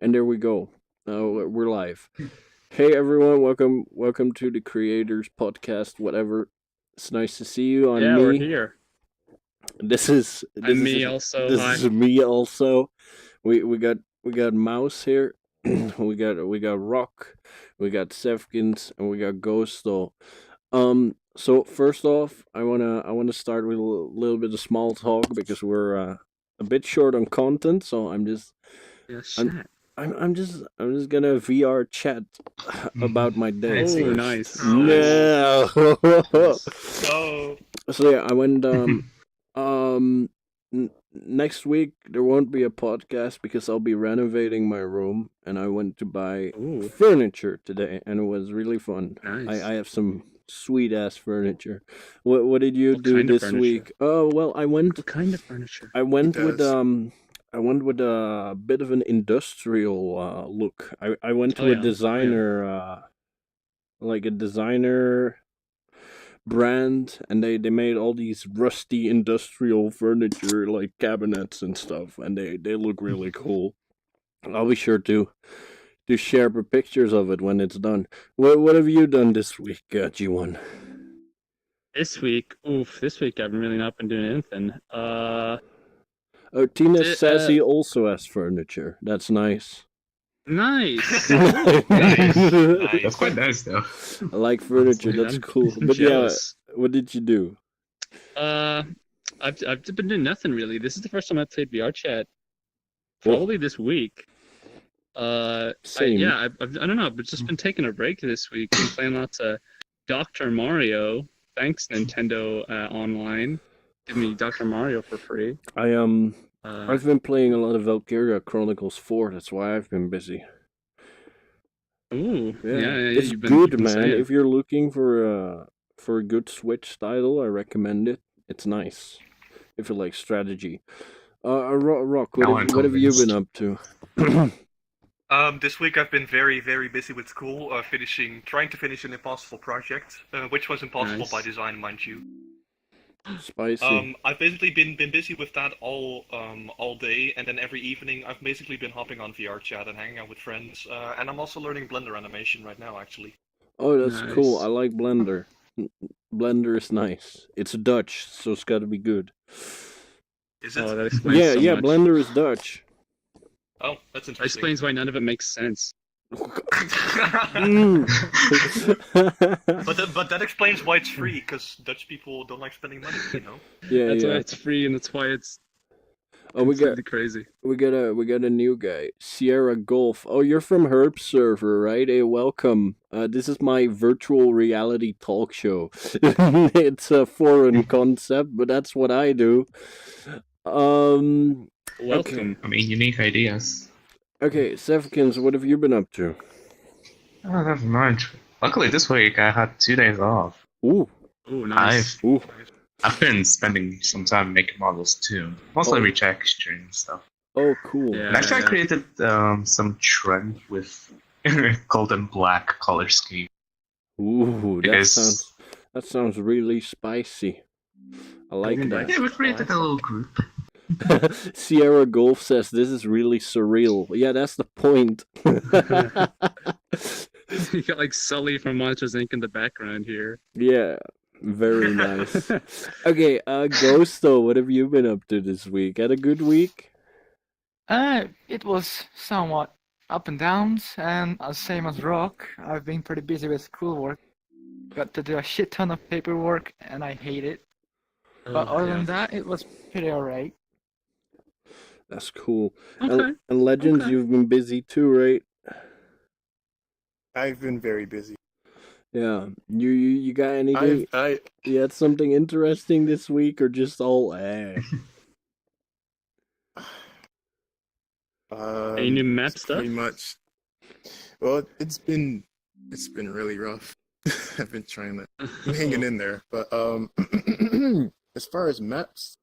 And there we go. We're live. Hey everyone, welcome to the Creators Podcast. Whatever. It's nice to see you on Yeah, we're me. here. This is And this me is also. this Hi. is me also. We got Mouse here. we got Rock. We got Sevkins and we got Ghosto. So first off, I wanna start with a little bit of small talk because we're a bit short on content. So Yeah, I'm chat. I'm just gonna VR chat about my day Oh, Fancy. first. nice. Oh, No. Nice. oh, So yeah, I went um next week there won't be a podcast because I'll be renovating my room, and I went to buy Ooh, furniture today, and it was really fun. I nice. have some sweet ass furniture. What did you What do kind of this furniture? week? Oh well, I went What kind of furniture? I he went with does. a bit of an industrial look. I went Oh to a yeah. Oh yeah. designer like a designer brand, and they made all these rusty industrial furniture like cabinets and stuff, and they look really cool. I'll be sure to share the pictures of it when it's done. What have you done this week, G1? This week I've really not been doing anything. Oh, Tina Di- Sassy also has furniture. That's nice. nice. Cool. Nice, I nice. That's quite nice, though. like furniture. Dude, That's I'm cool. But yeah, jealous. what did you do? Uh, I've been doing nothing really. This is the first time I've played VR chat. Well, Probably this week. same. I don't know. I've just been taking a break this week. Been playing lots of Dr. Mario. Thanks, Nintendo Online. Give me Dr. Mario for free. I've been playing a lot of Valkyria Chronicles 4. That's why I've been busy. Ooh, Yeah, yeah. it's You've good, been man. saying. If you're looking for a good Switch title, I recommend it. It's nice if you like strategy. Rock, Now I'm what have you been convinced. up to? This week I've been very, very busy with school, trying to finish an impossible project, which was impossible by Nice. design, mind you. Spicy. I've basically been busy with that all day, and then every evening I've basically been hopping on VR chat and hanging out with friends, and I'm also learning Blender animation right now, actually. Oh, that's cool. I Nice. like Blender. Blender is nice. It's Dutch, so it's got to be good. Is it? Oh, that explains Yeah, so yeah. much. Blender is Dutch. Oh, that's That interesting. explains why none of it makes sense. Mm. But that explains why it's free, because Dutch people don't like spending money, you know? Yeah, That's why yeah. it's free, and that's why it's Oh, completely crazy. we got a new guy, Sierra Golf. Oh, you're from Herb Server, right? Hey, welcome. This is my virtual reality talk show. It's a foreign concept, but that's what I do. Okay, Welcome. I mean, unique ideas. okay, Sevkins, what have you been up to? Oh, never mind. Luckily, this week I had 2 days off. Ooh, Oh, nice. ooh. I've been spending some time making models too, mostly Oh. retexturing and stuff. Oh, cool. Yeah. And actually, I created some trend with gold and black color scheme. Ooh, Because that sounds really spicy. I like Golden that. Black. yeah, we created a little group. Sierra Golf says this is really surreal. Yeah, that's the point. You got like Sully from Monsters Inc. in the background here. Yeah, very nice. Okay, Ghosto, what have you been up to this week? Had a good week? It was somewhat up and downs, and same as Rock, I've been pretty busy with schoolwork. Got to do a shit ton of paperwork, and I hate it. But Oh, other yeah. than that, it was pretty alright. That's cool. Okay. And Legends, Okay. you've been busy too, right? I've been very busy. Yeah. You got anything? I You had something interesting this week, or just all Any new map it's stuff? pretty much. Well, it's been really rough. I've been trying to I'm hanging in there, but as far as maps,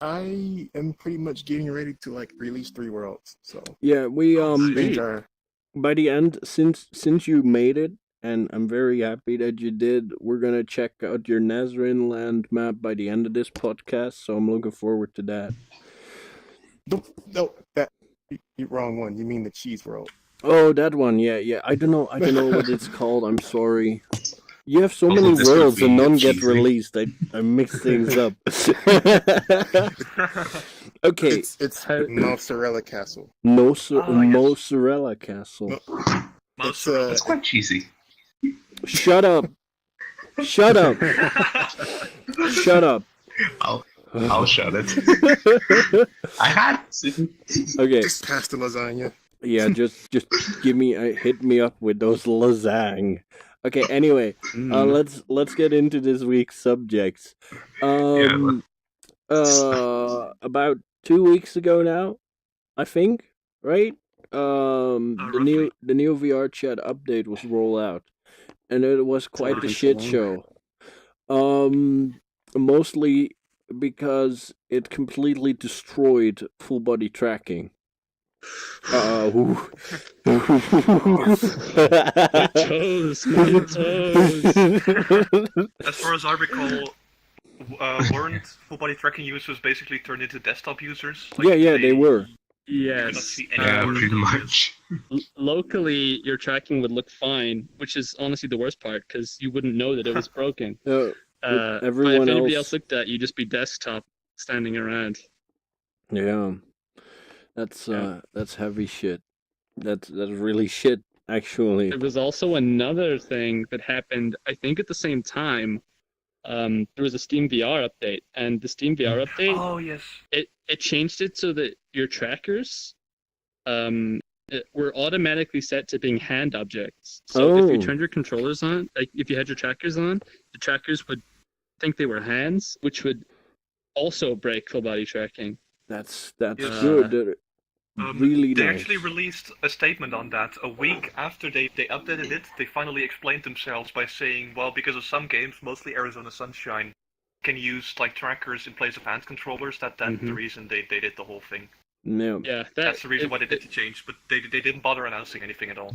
I am pretty much getting ready to like release 3 worlds. So Yeah, we Sweet. things are by the end, since you made it, and I'm very happy that you did, we're gonna check out your Nazarene land map by the end of this podcast, so I'm looking forward to that. no that You wrong one. You mean the cheese world? Oh, that one. Yeah. I don't know what it's called. I'm sorry. You have so Also, many this would worlds and be none get cheesy. released. I mix things up. Okay. It's How- Mozzarella Castle. yes. Mozzarella Castle. No. It's Mozzarella. That's quite cheesy. Shut up. Shut up. Shut up. I'll shut it. I had to. Okay. Just past the lasagna. Yeah, just give me hit me up with those lasagne. Okay, anyway, let's get into this week's subjects. About 2 weeks ago now, I think, right? Roughly. The new VR chat update was rolled out, and it was quite already a been so shit long. show. Mostly because it completely destroyed full body tracking. My toes. As far as I recall, weren't full body tracking users basically turned into desktop users? Yeah, they were. You could not Yes. see any Yeah, more pretty images. much. Locally, your tracking would look fine, which is honestly the worst part because you wouldn't know that it was broken. But Everyone if anybody else- else looked at, you'd just be desktop standing around. Yeah, that's heavy shit. That's really shit, actually. There was also another thing that happened, I think, at the same time. There was a Steam VR update, and the Steam VR update Oh yes. it changed it so that your trackers were automatically set to being hand objects. So if you Oh. turned your controllers on, like if you had your trackers on, the trackers would think they were hands, which would also break full body tracking. That's Yes. good. Really They nice. actually released a statement on that a week after they updated it. They finally explained themselves by saying, well, because of some games, mostly Arizona Sunshine, can use like trackers in place of hand controllers. That's the reason they did the whole thing. No, Yeah, That's the reason why they did the change. But they didn't bother announcing anything at all.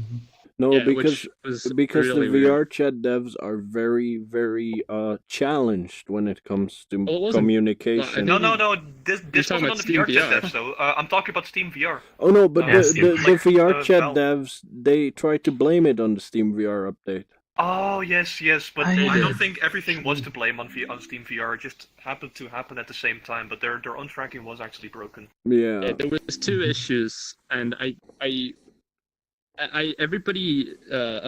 no, yeah, because which was because really the weird. VR chat devs are very challenged when it comes to Well, it wasn't- communication. well, No. This talking wasn't about on the Steam VR chat VR. dev, so I'm talking about Steam VR. Oh no, but Yeah, the VR like, chat Valve. devs, they try to blame it on the Steam VR update. Oh yes, but I I don't did. think everything was to blame on Steam VR. It just happened to happen at the same time. But their own tracking was actually broken. Yeah. Yeah, there was two issues, and everybody,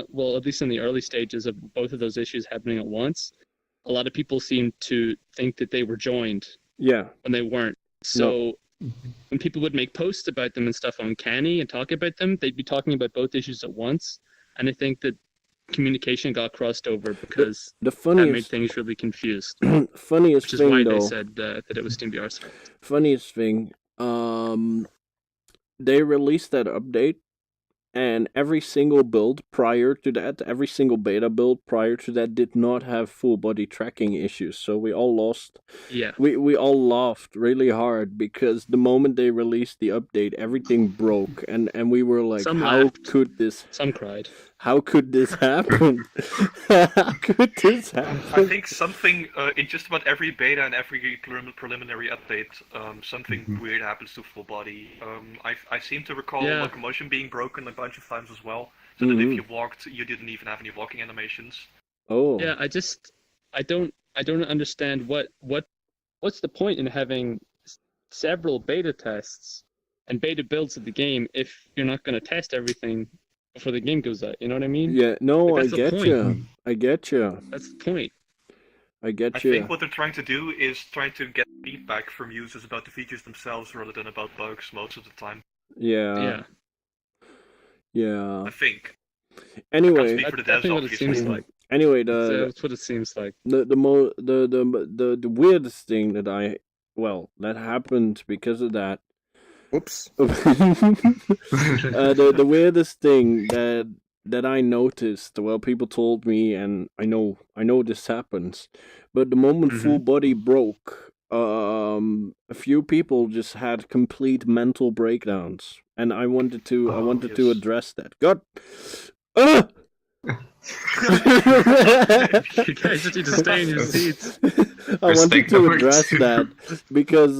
well, at least in the early stages of both of those issues happening at once, a lot of people seemed to think that they were joined Yeah. when they weren't. So when people would make posts about them and stuff on Canny and talk about them, they'd be talking about both issues at once, and I think that communication got crossed over because The that made funniest things really confused, funniest which is thing why though. they said that it was Steam VR. Funniest thing, they released that update, and every single build prior to that, every single beta build prior to that, did not have full body tracking issues. So we all lost. Yeah. We all laughed really hard because the moment they released the update, everything broke, and we were like, Some how laughed. could this? Some cried. How could this happen? How could this I happen? think something in just about every beta and every preliminary update, something weird happens to full body. I seem to recall Yeah. locomotion being broken a bunch of times as well, so that if you walked, you didn't even have any walking animations. Oh. Yeah, I don't understand what's the point in having several beta tests and beta builds of the game if you're not going to test everything before the game goes out. You know what I mean? Yeah. No, Like, I that's the get point. you. I get you. That's the point. I get I you. think what they're trying to do is trying to get feedback from users about the features themselves rather than about bugs most of the time. Yeah. Yeah. Yeah. I think. Anyway, Speak for the That's devs, definitely what it obviously. seems like. anyway, That's what it seems like. the weirdest thing that happened because of that. Whoops. The weirdest thing that I noticed, well, people told me, and I know this happens, but the moment full body broke, a few people just had complete mental breakdowns, and I wanted to yes. address that. God, ah! You guys just need to stay in your seats. I wanted Respect to number address two. that because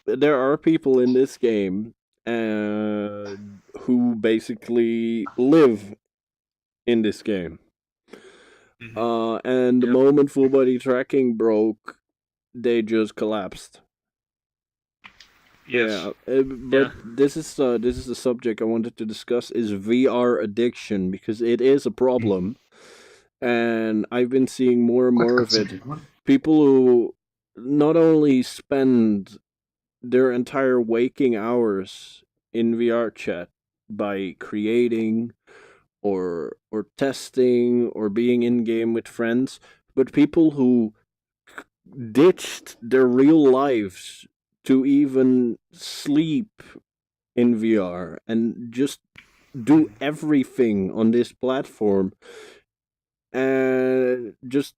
there are people in this game, uh, who basically live in this game. And the Yep. moment full body tracking broke, they just collapsed. Yes. But this is the subject I wanted to discuss is VR addiction, because it is a problem, and I've been seeing more and Quite more of it. considered one. People who not only spend their entire waking hours in VR chat by creating or testing or being in game with friends, but people who ditched their real lives to even sleep in VR and just do everything on this platform, and just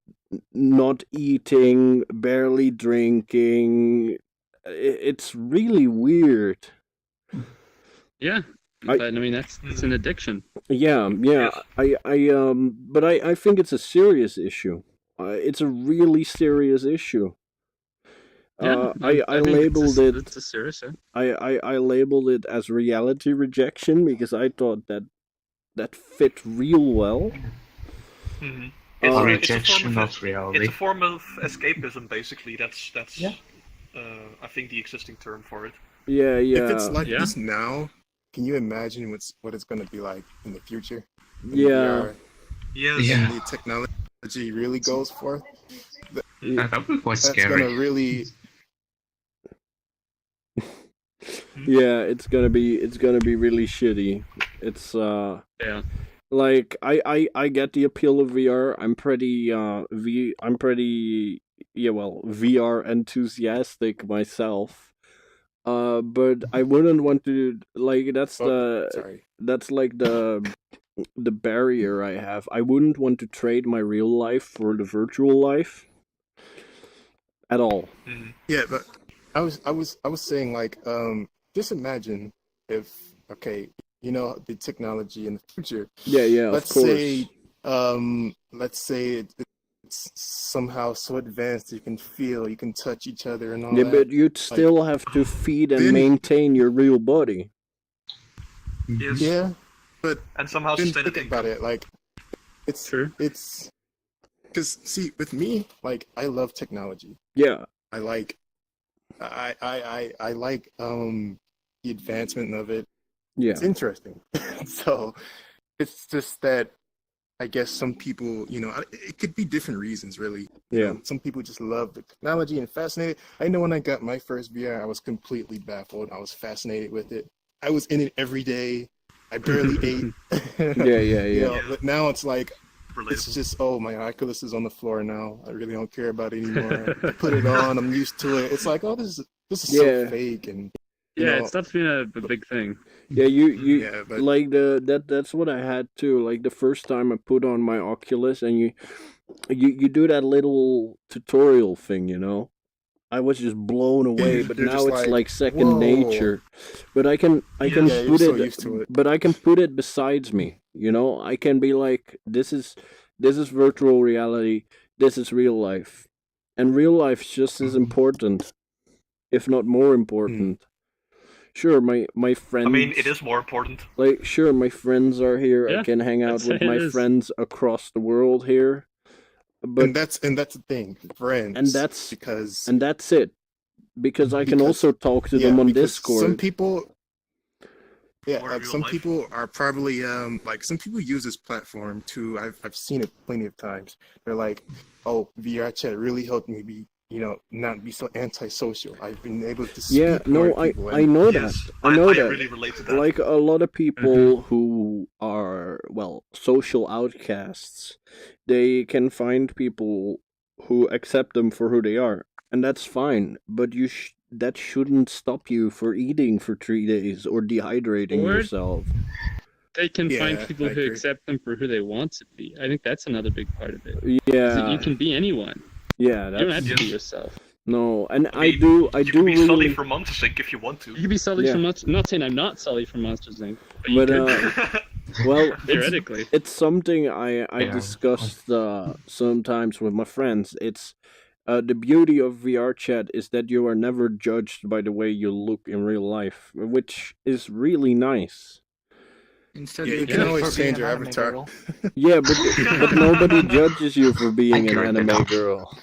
not eating, barely drinking. It's really weird. Yeah, I- but I mean it's an addiction. Yeah. Yes. But I think it's a serious issue. It's a really serious issue. Yeah, I think labeled it. It's a serious. I labeled it as reality rejection because I thought that fit real well. Mhm. Uh, Or It's a rejection form of of reality. It's a form of escapism, basically. That's Yeah. I think the existing term for it. Yeah, If it's like Yeah. this now, can you imagine what it's going to be like in the future? When yeah. VR Yes. Yeah. and the technology really goes forth. That would be quite That's scary. going to really. Yeah, it's gonna be really shitty. It's Yeah. like I get the appeal of VR. I'm pretty VR enthusiastic myself. But I wouldn't want to, like, Oh, sorry. that's like the barrier I have. I wouldn't want to trade my real life for the virtual life at all. Mhm. Yeah, but I was saying like just imagine if the technology in the future. Yeah, of Let's course. say it's somehow so advanced you can feel, you can touch each other and all Yeah, that. but you'd still have to feed and then- maintain your real body. Yes. Yeah, but And somehow then sustain think it. about it. Like it's True. it's because see with me, like I love technology. Yeah, I like I like the advancement of it. yeah, It's interesting. So it's just that I guess some people, it could be different reasons, really. yeah. Some people just love the technology and fascinated. I know when I got my first VR, I was completely baffled. I was fascinated with it. I was in it every day. I barely ate. Yeah. But now it's like, Relatable. it's just, oh, my Oculus is on the floor now. I really don't care about it anymore. I put it on. I'm used to it. It's like, oh, this is Yeah. so fake. And Yeah, know- it's definitely a big thing. Yeah, you yeah, but like that's what I had too. Like the first time I put on my Oculus, and you do that little tutorial thing, I was just blown away. But You're now just it's like, like second whoa. nature. But I can Yeah, you're put so it, used to it. but I can put it besides me. I can be like, this is virtual reality. This is real life, and real life's just as important, if not more important. Sure, my friends. I mean, it is more important. Like, sure, my friends are here. I Yeah, can hang out that's with it my is. friends across the world here. But and that's the thing, friends. and that's because and that's it. Because I can Because- also talk to them on because Discord. Some people, Or like real some life. people are probably like some people use this platform to. I've seen it plenty of times. They're like, oh, VR chat really helped me be not be so antisocial. I've been able to speak Yeah, more no, to I people. I know Yes, that. I know that. really relate to that. Like a lot of people who are, well, social outcasts, they can find people who accept them for who they are, and that's fine. But that shouldn't stop you for eating for 3 days or dehydrating Or- yourself. They can find Yeah, people I who agree. accept them for who they want to be. I think that's another big part of it. Is that Yeah, you can be anyone. yeah, You don't have that's to be yourself. no, and I mean, I you do can be Sully really, from Monsters Inc. if you want to. You could be Sully Yeah. from Monsters. Not saying I'm not Sully from Monsters Inc. But you but could well, it's, theoretically. it's something I Yeah. discussed sometimes with my friends. It's the beauty of VR chat is that you are never judged by the way you look in real life, which is really nice. Instead, Yeah, you're you can judged always for being change an your anime avatar. girl. Yeah, but nobody judges you for being an I anime know. girl.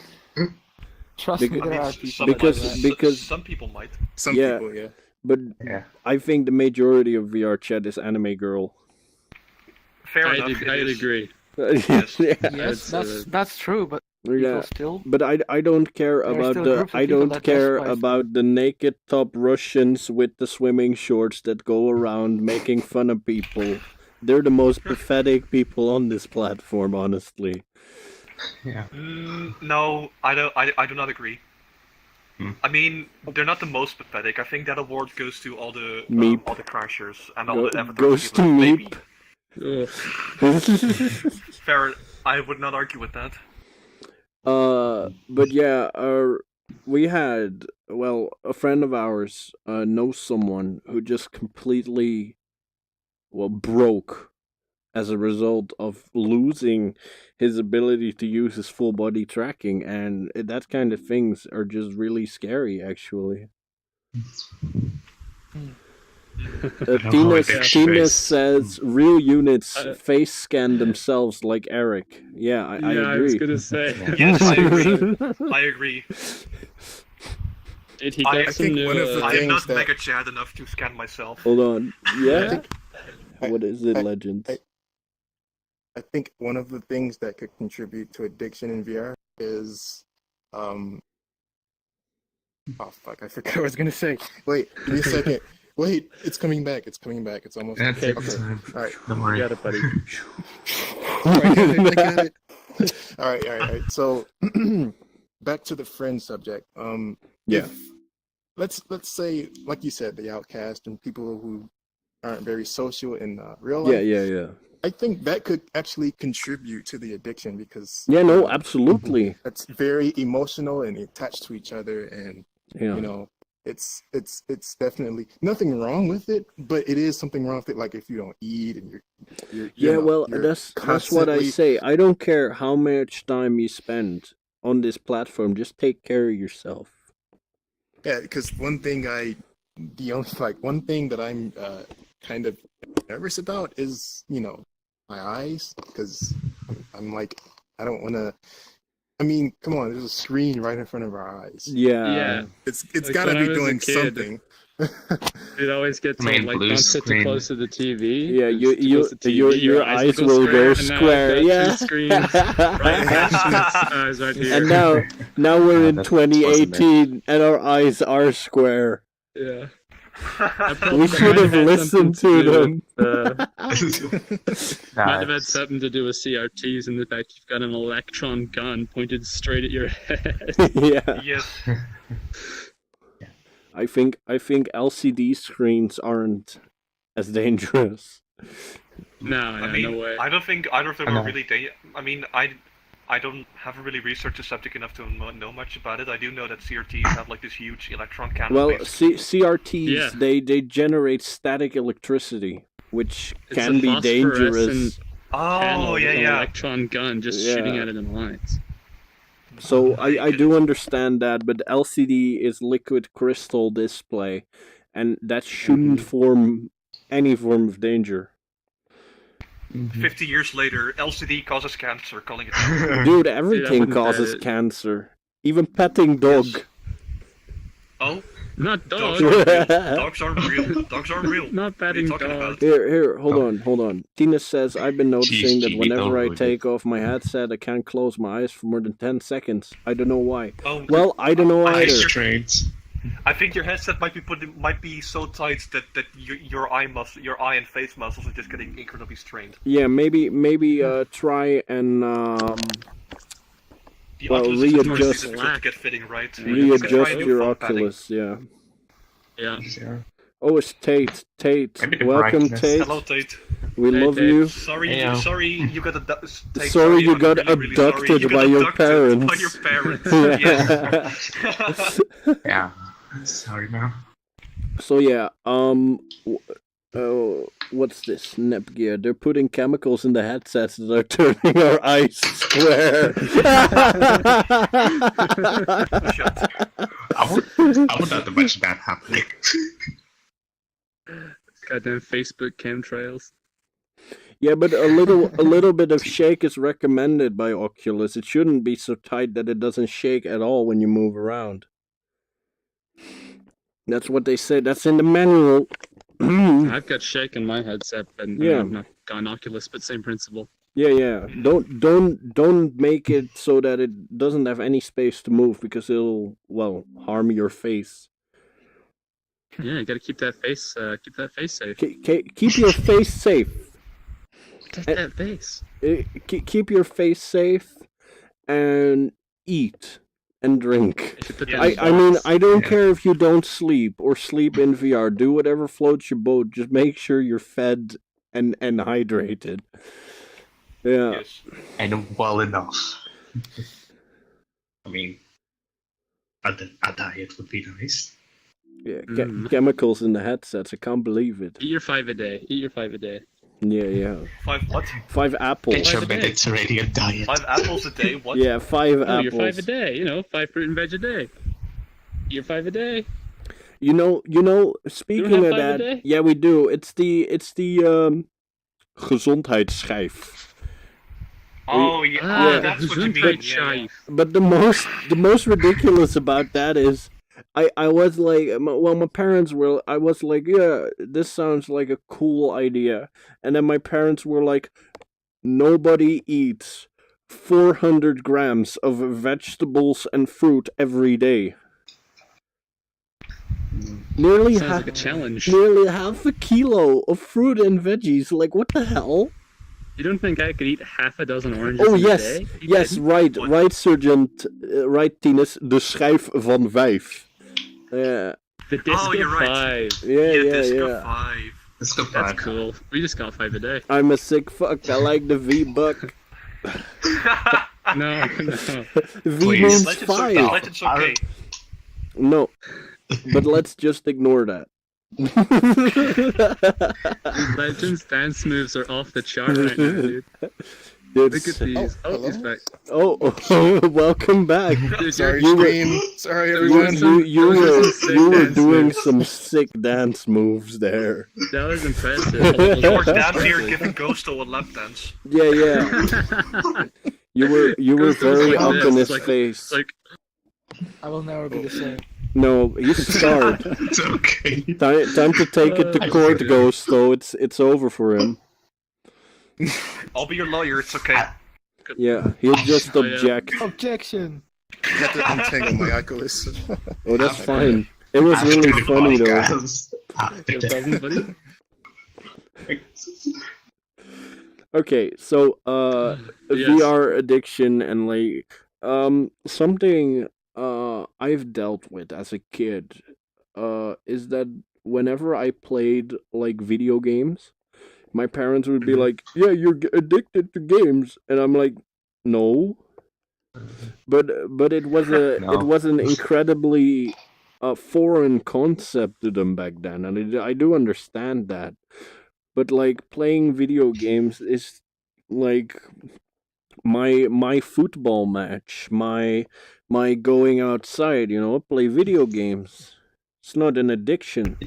Trust Bec- me, I there mean, are s- people some like because- that. because- some people might. Some Yeah. people, yeah. But Yeah. I think the majority of VR chat is anime girl. Fair enough. I'd it is. agree. Yes. Yeah. Yes, say that's true, but people Yeah. still. But I don't care There are about still the groups of I people don't that care justify about the naked top Russians with the swimming shorts that go around making fun of people. They're the most pathetic people on this platform, honestly. Yeah. No, I don't. I do not agree. Hmm. I mean, they're not the most pathetic. I think that award goes to all the Meep. crashers and all the avatars. Goes to people. Maybe. Meep. Fair. I would not argue with that. But yeah, we had, well, a friend of ours knows someone who just completely, well, broke as a result of losing his ability to use his full body tracking, and that kind of things are just really scary, actually. don't know if it's Tina face. says real units Uh, face scan themselves like Eric. Yeah, I I agree. was gonna say. Yeah. Yes, I agree. I agree. Did he I got some think new? one of the I am not things that- mega Chad enough to scan myself. Hold on. Yeah. I- What is it, I- Legends? I think one of the things that could contribute to addiction in VR is, oh fuck, I forgot what I was gonna say. Wait, give me a second. Wait, it's coming back. It's coming back. It's almost. Yeah, take okay. your time. All right. Don't You worry. got it, buddy. I got it. All right. So, back to the friend subject. Yeah. If, let's say, like you said, the outcast and people who aren't very social in real life. Yeah. I think that could actually contribute to the addiction because Yeah, no, absolutely. it's very emotional and attached to each other, and Yeah. you know, it's definitely nothing wrong with it, but it is something wrong with it. Like if you don't eat and you're Yeah, you know, well, you're that's what I constantly- say. I don't care how much time you spend on this platform. Just take care of yourself. Yeah, because one thing one thing that I'm kind of nervous about is, my eyes, because I'm like, I don't want to. I mean, come on, there's a screen right in front of our eyes. Yeah. It's Like got to when I be was a doing kid, something. It always gets I mean, told, like, blue don't sit too screen. close to the TV. Yeah, It's too close to the TV, your eyes will go square. And now I've got Yeah. two screens right next to its eyes right here. And now we're in that wasn't 2018, and our eyes are square. Yeah. We should have listened to them. Might have had something to do with CRTs and the fact you've got an electron gun pointed straight at your head. Yeah, Yes. I think LCD screens aren't as dangerous. No, I mean, no way. I don't think either of them I are know. really. I mean, I haven't really researched the subject enough to know much about it. I do know that CRTs have like this huge electron cannon. Well, basically. CRTs Yeah. they generate static electricity, which It's can a be dangerous. phosphorescent Oh panel with an yeah. electron gun just Yeah. shooting at it in lines. So I do understand that, but LCD is liquid crystal display, and that shouldn't form any form of danger. 50 years later, LCD causes cancer. Calling it. Dude, everything wouldn't causes bet it. cancer. Even petting dog. Oh, Not dogs dogs. are real. Dogs are real. Dogs are real. Not What are you batting talking dogs. about? Here, hold on. Tina says, I've been noticing that Jeez, whenever I Cheeto. take off my headset, I can't close my eyes for more than 10 seconds. I don't know why. Oh, Well, I don't know I either. hate Restraints. I think your headset might be so tight that your eye and face muscles are just getting incredibly strained. Yeah, maybe try and The Well, Oculus is just more readjust- difficult to get fitting right. readjust Try new your phone padding. Oculus, yeah. Yeah. Yeah. Oh, it's Tate. Maybe the Welcome, brightness. Tate. Hello, Tate. We Hey, love Tate. you. Sorry, Heyo. sorry, you got Tate, Sorry you I'm got really, really sorry. abducted You got by your abducted parents. By your parents. Yes. Yeah. Sorry, man. So yeah, Oh, what's this? Netgear. They're putting chemicals in the headsets that are turning our eyes square. I would not imagine that happening. Goddamn Facebook chemtrails. Yeah, but a little bit of shake is recommended by Oculus. It shouldn't be so tight that it doesn't shake at all when you move around. That's what they say. That's in the manual. I've got shake in my headset, and Yeah. I've not got an Oculus, but same principle. Yeah. Don't make it so that it doesn't have any space to move because it'll harm your face. Yeah, you gotta keep that face safe. Keep your face safe. Get that face. Keep your face safe and eat and drink. You should put Yeah, that in a I mean, box. I don't care if you don't sleep or sleep in VR. Do whatever floats your boat. Just make sure you're fed and hydrated. Yeah. Yes. And well enough. I mean, a diet would be nice. Yeah. Chemicals in the headsets. I can't believe it. Eat your 5 a day. Yeah. 5 what? 5 apples. Get your a day. Mediterranean diet. 5 apples a day? What? Yeah, 5 No, apples. you're 5 a day. 5 fruit and veg a day. Eat your 5 a day. You know. Speaking have of 5 a that, day? yeah, we do. It's the gezondheidsschijf. Oh, yeah. Ah, That's what you mean. Gesundheitsschijf. But the most ridiculous about that is, I was like, my parents were. I was like, yeah, this sounds like a cool idea, and then my parents were like, nobody eats 400 grams of vegetables and fruit every day. Nearly Sounds half, like a challenge. nearly half a kilo of fruit and veggies. Like, what the hell? You don't think I could eat half a dozen oranges Oh in yes, a day? You yes, kidding? right, Sergeant, right, Tinus, de schijf van 5. Yeah, The disc Oh, you're of right. 5. Disco 5. Let's go That's back. cool. We just got 5 a day. I'm a sick fuck. I like the V-Buck. No. V Please. means Legend's 5. okay. Legend's okay. No, but let's just ignore that. Legends dance moves are off the chart right now, dude. Dude, Look at these. hello? He's back. welcome back. Dude, Sorry, You were- stream. Sorry, you everyone. were- You Those are were some sick you were dance doing moves. some sick dance moves there. That was impressive. George down here giving Ghosto a lap dance. Yeah. You were Ghost was very like up this, in his like- face. like, I will never be the same. No, he's scarred. It's okay. Time to take it to court, Ghost. Though it's over for him. I'll be your lawyer, it's okay. Yeah, he'll just Oh, yeah. object. Objection! I have to untangle my Oculus. Oh, that's fine. It was really funny though. no problem, buddy. Okay, so Yes. VR addiction and like something I've dealt with as a kid is that whenever I played like video games, my parents would be like, "Yeah, you're addicted to games," and I'm like, "No." But it was No. it was an incredibly foreign concept to them back then, and I do understand that. But like playing video games is like my football match, my going outside, play video games. It's not an addiction.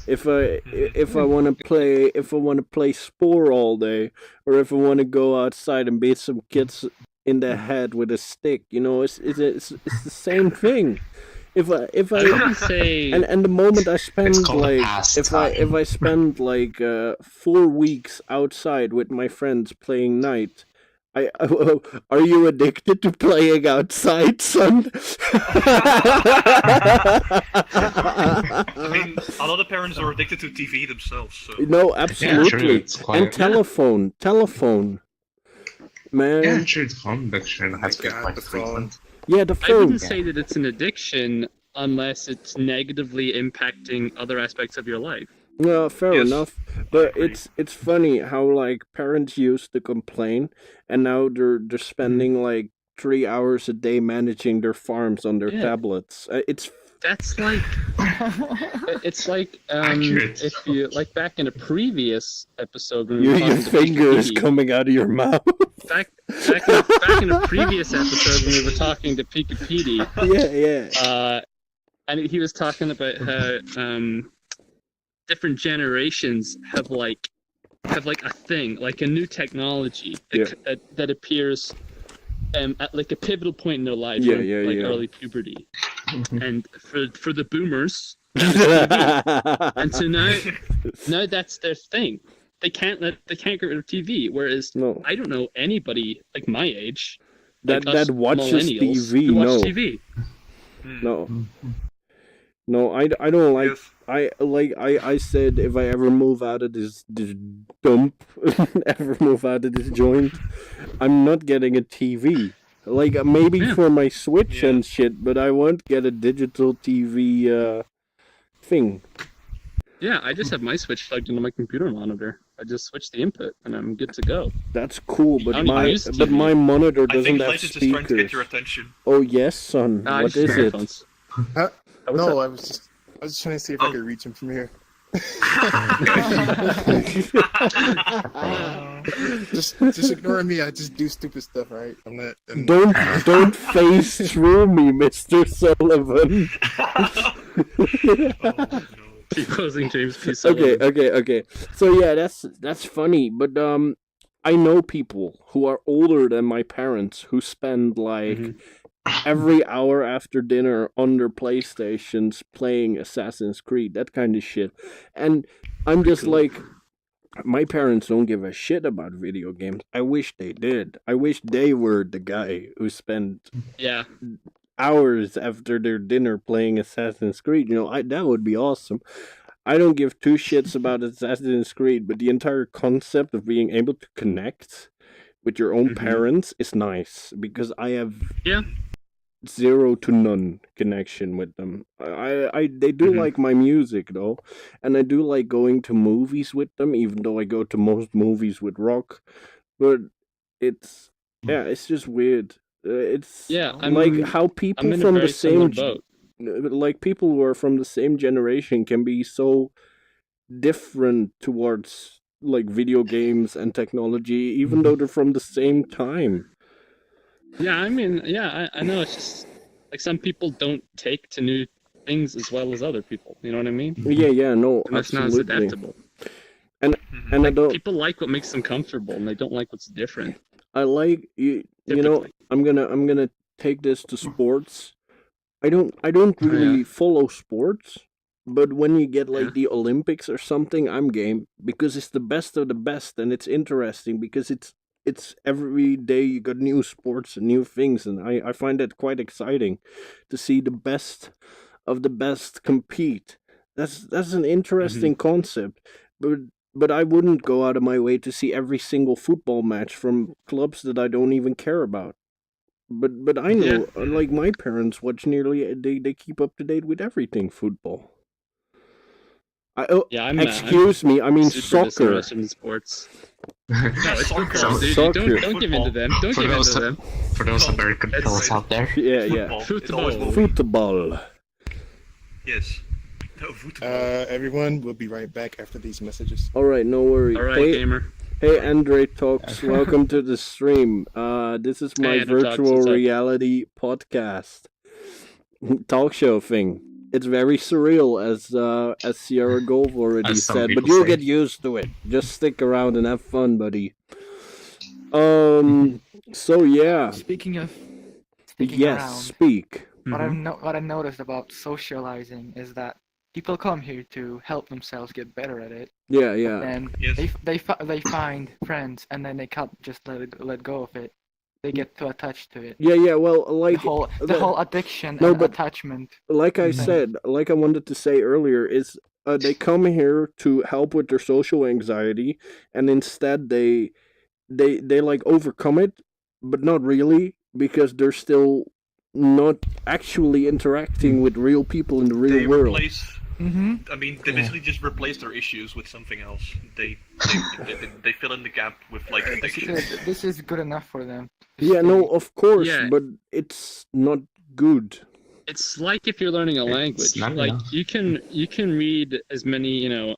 If I want to play Spore all day, or if I want to go outside and beat some kids in the head with a stick, it's the same thing. If I I wouldn't say. and the moment I spend It's called a like pastime. if I spend like 4 weeks outside with my friends playing Night, are you addicted to playing outside, son? I mean, a lot of parents are addicted to TV themselves, so. No, absolutely. it's quite- And telephone, man. Yeah, sure, it's phone addiction has been God, quite the phone. frequent. Yeah, the I phone. wouldn't say that it's an addiction unless it's negatively impacting other aspects of your life. Well, fair Yes, enough. But agree. it's funny how like parents used to complain, and now they're spending like 3 hours a day managing their farms on their Yeah. tablets. It's That's like it's like Accurate. if you like back in a previous episode when we Your were talking to finger is PPP, coming out of your mouth. back in a previous episode when we were talking to PPP, Yeah. and he was talking about how different generations have like a thing, like a new technology that appears at like a pivotal point in their lives, early puberty. And for the boomers, and so now that's their thing. They can't get rid of TV. Whereas No. I don't know anybody like my age that like us that watches millennials TV. who watch No. TV. No, I don't like. Yes. I said if I ever move out of this dump, ever move out of this joint, I'm not getting a TV. Like maybe for my Switch and shit, but I won't get a digital TV thing. Yeah, I just have my Switch plugged into my computer monitor. I just switch the input and I'm good to go. That's cool, I but don't even use TV. my monitor I think doesn't have Light is just trying to get your speakers. attention. Oh yes, son. I What just use is it? headphones. Huh? What's No, up? I was just trying to see if I could reach him from here. Just ignore me. I just do stupid stuff, right? I'm not. Don't face through me, Mr. Sullivan. Keep closing James P. Okay, Sullivan. okay. So yeah, that's funny, but I know people who are older than my parents who spend like every hour after dinner on their PlayStations playing Assassin's Creed, that kind of shit. And I'm just like, my parents don't give a shit about video games. I wish they did. I wish they were the guy who spent Yeah. hours after their dinner playing Assassin's Creed. You know, that would be awesome. I don't give two shits about Assassin's Creed, but the entire concept of being able to connect with your own parents is nice because I have zero to none connection with them. They do like my music though, and I do like going to movies with them, even though I go to most movies with Rock. But it's just weird. It's like how people I'm in from a the very similar same boat. like people who are from the same generation can be so different towards like video games and technology, even though they're from the same time. Yeah, I mean, I know. It's just like some people don't take to new things as well as other people. You know what I mean? Yeah, no, And that's not as absolutely. adaptable. And I don't. People like what makes them comfortable, and they don't like what's different. I like you. You know, Typically. I'm gonna take this to sports. I don't really follow sports, but when you get like the Olympics or something, I'm game because it's the best of the best and it's interesting because it's every day you got new sports and new things, and I find that quite exciting to see the best of the best compete. That's an interesting concept, but I wouldn't go out of my way to see every single football match from clubs that I don't even care about. But I know, like my parents watch nearly they keep up to date with everything football. Excuse me, I mean super soccer. disinterested in sports. No, it's football, dude. Soccer. Don't give in to them. Don't For give in those to them. for those American fellas out there. Yeah. Football. It always will be. Football. Yes. No, football. Everyone, we'll be right back after these messages. All right, no worries. All right, Hey, gamer. hey, Andre Talks. Welcome to the stream. This is my Hey, Andre Talks, virtual what's up? reality podcast talk show thing. It's very surreal, as Sierra Golf already As some said, but people you'll say. get used to it. Just stick around and have fun, buddy. So yeah, Speaking yes, around, speak. what I noticed about socializing is that people come here to help themselves get better at it, Yeah. and Yes. they find friends, and then they can't just let go of it. They get too attached to it. Yeah. Well, like The whole addiction No, and but- attachment. like I thing. said, like I wanted to say earlier, is they come here to help with their social anxiety, and instead they like overcome it, but not really because they're still not actually interacting with real people in the real They world. replace. Mm-hmm. I mean, they basically just replace their issues with something else. They fill in the gap with like addiction. This is good enough for them. Yeah, no, of course, Yeah. but it's not good. It's like if you're learning a language. not Like enough. you can read as many,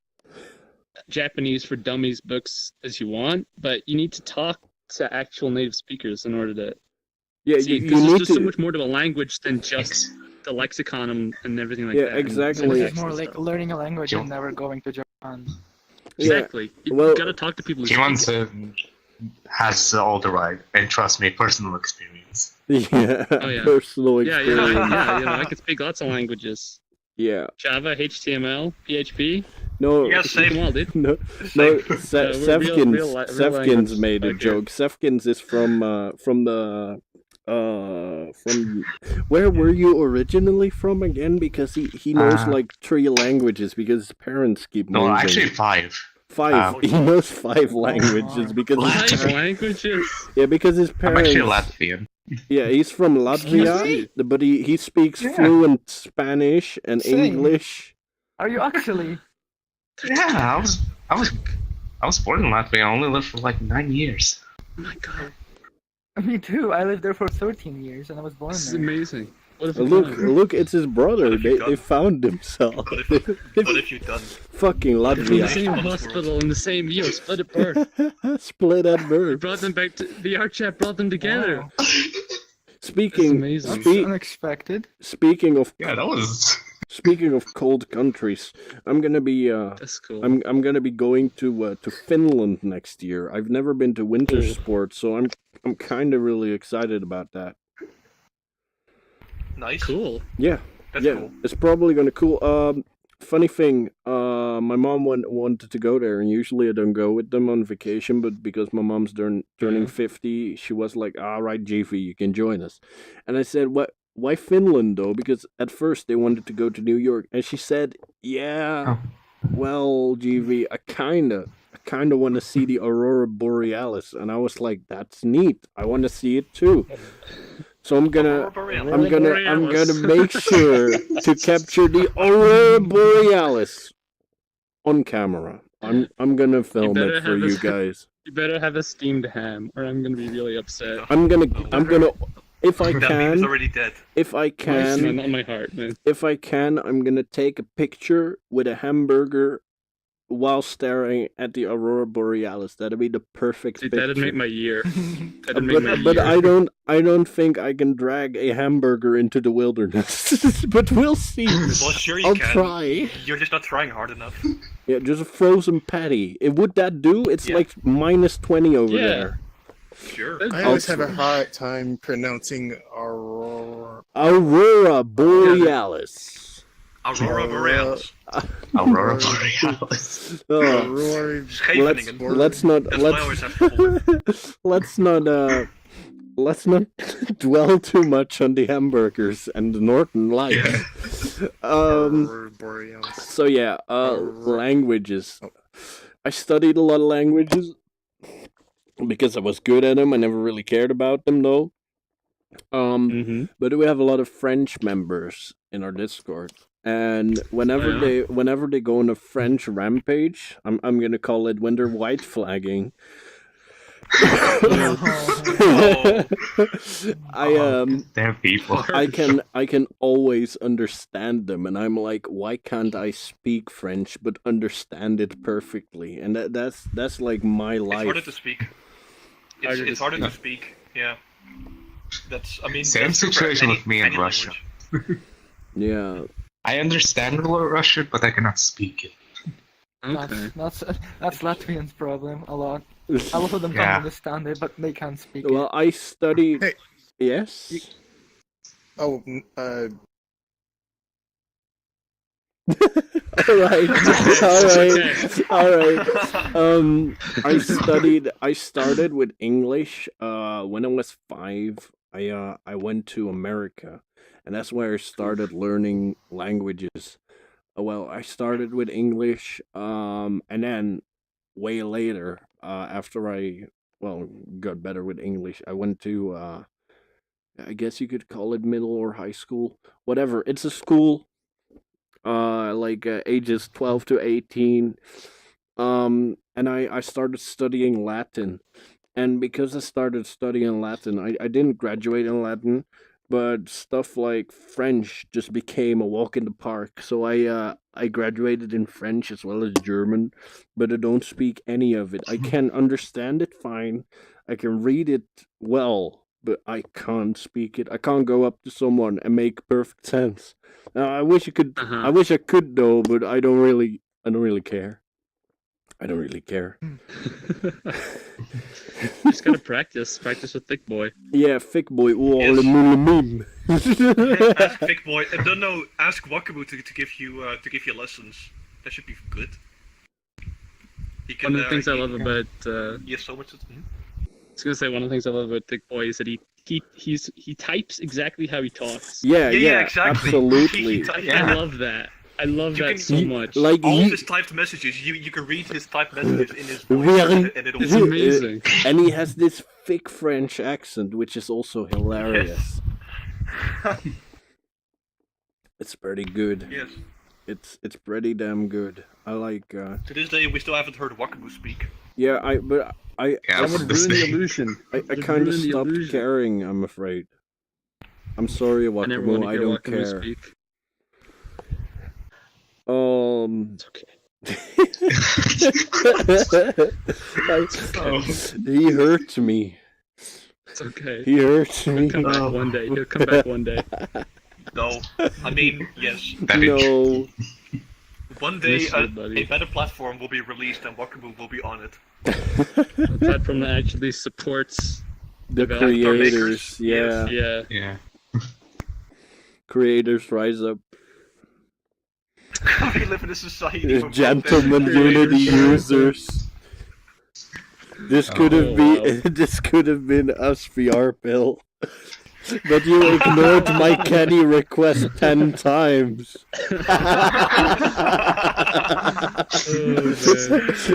Japanese for Dummies books as you want, but you need to talk to actual native speakers in order to Yeah, see. you Because there's need just so to. much more to a language than just Ex- the lexicon and everything like Yeah, that. and exactly. This syntax is more and like stuff. learning a language Sure. and never going to Japan. Yeah, Exactly. You well- gotta talk to people who He speak it. has all the right, and trust me, personal experience. Yeah, Oh, yeah. personal Yeah, experience. I can speak lots of languages. Yeah. Java, HTML, PHP. No, Yeah, Speak them same. all, dude. no, Same. Se- we're real Sefkins language made a back here. joke. Sefkins is from where were you originally from again? Because he knows like 3 languages because his parents keep No, moving. actually 5. 5. He knows 5 languages because Wow. his 5 languages. yeah, because his I'm parents. actually Latvian. Yeah, he's from Latvia, me? but he speaks Yeah. fluent Spanish and Same. English. Are you actually? Yeah, I was born in Latvia. I only lived for like 9 years. Oh my god, Me too. I lived there for 13 years and I was born this is there. amazing. What if Look, it's his brother. What have you They done? found himself. What have you done? Fucking in the Latvia. same hospital in the same year, split at birth. Split at We birth. brought them back to the art chat. Brought them together. Wow. Speaking amazing. That's unexpected. speaking of Yeah, that was. speaking of cold countries, I'm gonna be That's cool. I'm gonna be going to Finland next year. I've never been to winter Cool. sports, so I'm kind of really excited about that. Nice. Cool. Yeah, That's yeah, cool. it's probably gonna cool. Funny thing, my mom wanted to go there, and usually I don't go with them on vacation, but because my mom's turning 50, she was like, "All right, JV, you can join us," and I said, "What? Why Finland though?" Because at first they wanted to go to New York, and she said, "Yeah, well, GV, I kinda want to see the aurora borealis," and I was like, "That's neat. I want to see it too." So I'm gonna make sure to capture the aurora borealis on camera. I'm gonna film better it for have you a- guys. You better have a steamed ham, or I'm gonna be really upset. I'm gonna if I That meme is can already dead. if I Man, can not my heart, man. if I can I'm gonna take a picture with a hamburger while staring at the aurora borealis. That'd be the perfect Dude, picture. that'd make my year. That'd make my But year. I don't think I can drag a hamburger into the wilderness. But we'll see. Well, sure you I'll can. try. You're just not trying hard enough. Yeah, just a frozen patty. Would that do? It's Yeah. like minus 20 over Yeah. there. Sure. I always have a hard time pronouncing Aurora. Aurora borealis. Aurora Borealis. Aurora Borealis. Oh, Aurora. Scheveningen. let's not That's what I always have trouble with. let's not dwell too much on the hamburgers and the Northern Lights. Aurora Borealis. So yeah, languages. I studied a lot of languages because I was good at them. I never really cared about them though. Mm-hmm. But we have a lot of French members in our Discord, and whenever they go on a French rampage, I'm gonna call it when they're white flagging. Oh. They're people. I can always understand them, and I'm like, why can't I speak French but understand it perfectly? And that's like my It's harder life. to speak. Harder It's to harder to speak. speak. Yeah. I mean. Same that's true for situation any- with me in any Russia. language. Yeah, I understand a little Russian, but I cannot speak it. Okay. That's Latvians' problem a lot. A lot of them Yeah. don't understand it, but they can't speak well, I studied. Hey. Yes. Oh, All right, all right, Okay. all right. I started with English. When I was 5, I went to America, and that's where I started learning languages. Well, I started with English, and then way later, after I got better with English, I went to I guess you could call it middle or high school, whatever. It's a school ages 12 to 18, and I started studying Latin, and because I started studying Latin, I didn't graduate in Latin, but stuff like French just became a walk in the park. So I graduated in French as well as German, but I don't speak any of it. I can understand it fine. I can read it well, but I can't speak it. I can't go up to someone and make perfect sense. Now, I wish I could. I wish I could though, but I don't really. I don't really care. I don't really care. Just gotta practice. Practice with Thick Boy. Yeah, thick boy. Oh, Yes. le moon. Ask Big Boy. Don't know. Ask Wakabu to give you lessons. That should be good. He can, One of the things I he- love about He has so much. I was gonna say one of the things I love about Thick Boy is that he types exactly how he talks. Yeah, Yeah, exactly. absolutely. Yeah. I love that. I love You that can- so He- much. like All he, of his typed messages, you can read his typed messages in his We voice, are- and it'll It's amazing. and he has this thick French accent, which is also hilarious. It's pretty good. Yes. It's pretty damn good. I like. To this day, we still haven't heard Wakabu speak. Yeah, I Yeah, That would this ruin the thing. illusion. I It'd kind of ruin the stopped illusion. caring. I'm afraid. I'm sorry, I never want Wakamu. to I hear don't Wakamu care. speak. It's okay. He hurt me. It's okay. He hurt me. He'll come back one day. He'll come back one day. No, I mean, yes. Very No. One day, Miss you, buddy. a better platform will be released, and Wakabu will be on it. A platform that actually supports. The Developer creators, makers, yeah. yes. Yeah. Yeah. Creators rise up. We live in a society of Gentlemen Creators Unity rise up. users. This could have Oh, been wow. this could have been us VR Bill. But you ignored my Kenny request 10 times.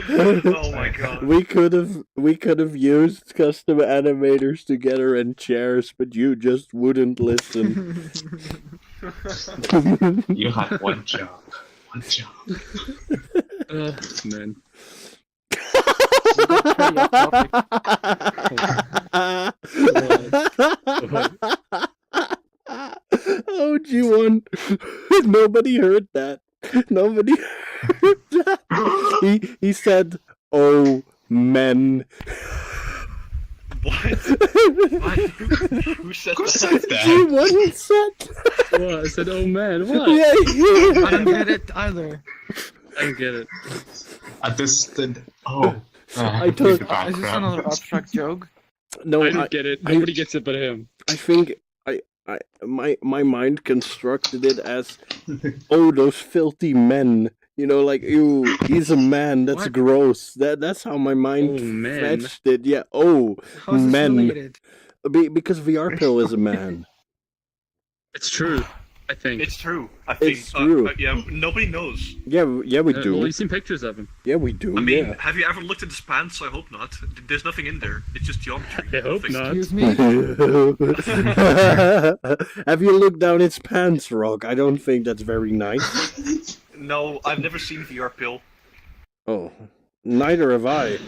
Oh my god. We could have used custom animators together and chairs, but you just wouldn't listen. You had one job. One job. Oh, man. Pretty off topic. Oh, G1. Nobody heard that. Nobody heard that. He said, "Oh, men." What? What? Who said Who that? said that? G1 said. What? I said, oh man, what? Yeah, I don't get it either. I don't get it. A distant. Oh. I told- in the Is this background. another abstract joke? No, I don't get it. Nobody gets it but him. I think my mind constructed it as, oh, those filthy men. You know, like, ew, he's a man. That's What? gross. That's how my mind Oh, men. fetched it. Yeah. Oh, How is this men. related? Because VR Pill is a man. It's true. I think. It's true. I think. It's true. Yeah, nobody knows. Yeah, we Well, do. you've seen pictures of him. Yeah, we do. I mean, yeah. have you ever looked at his pants? I hope not. There's nothing in there. It's just geometry. I hope Nothing. not. Excuse me? Have you looked down its pants, Rock? I don't think that's very nice. No, I've never seen VR Pill. Oh, neither have I.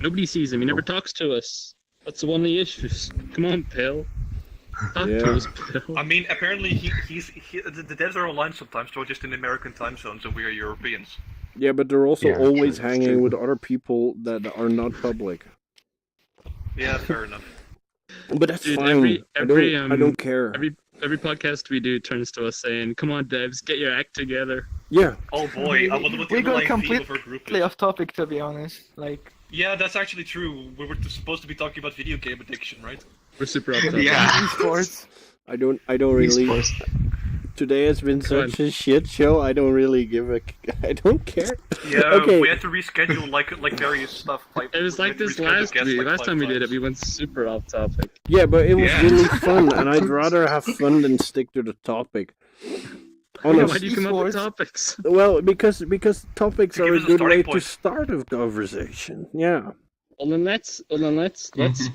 Nobody sees him. He never talks to us. That's one of the issues. Come on, Pill. Talk Yeah. to us, Pill. I mean, apparently the devs are online sometimes, so just in American time zones, and we are Europeans. Yeah, but they're also Yeah, always true, that's hanging true. with other people that are not public. Yeah, fair enough. But that's Dude, fine. every, I don't care. Every podcast we do turns to us saying, "Come on, devs, get your act together." Yeah, Oh boy, I wonder what the We got underlying theme of our group completely is. off topic, to be honest. Like, Yeah, that's actually true. We were supposed to be talking about video game addiction, right? We're super up top. Yeah. esports. I don't really. Esports. Today has been Go such a shit show. I don't really give a. I don't care. Yeah, Okay. we had to reschedule like various stuff. It was we like had to this reschedule last guests, week. like, Last 5 time we did it, times. we went super off topic. Yeah, but it was Yeah. really fun, and I'd rather have fun than stick to the topic. Why Honest. do you come up with Esports. topics? Well, because topics To are give a us a good starting way point. to start a conversation. Yeah. Well, then let's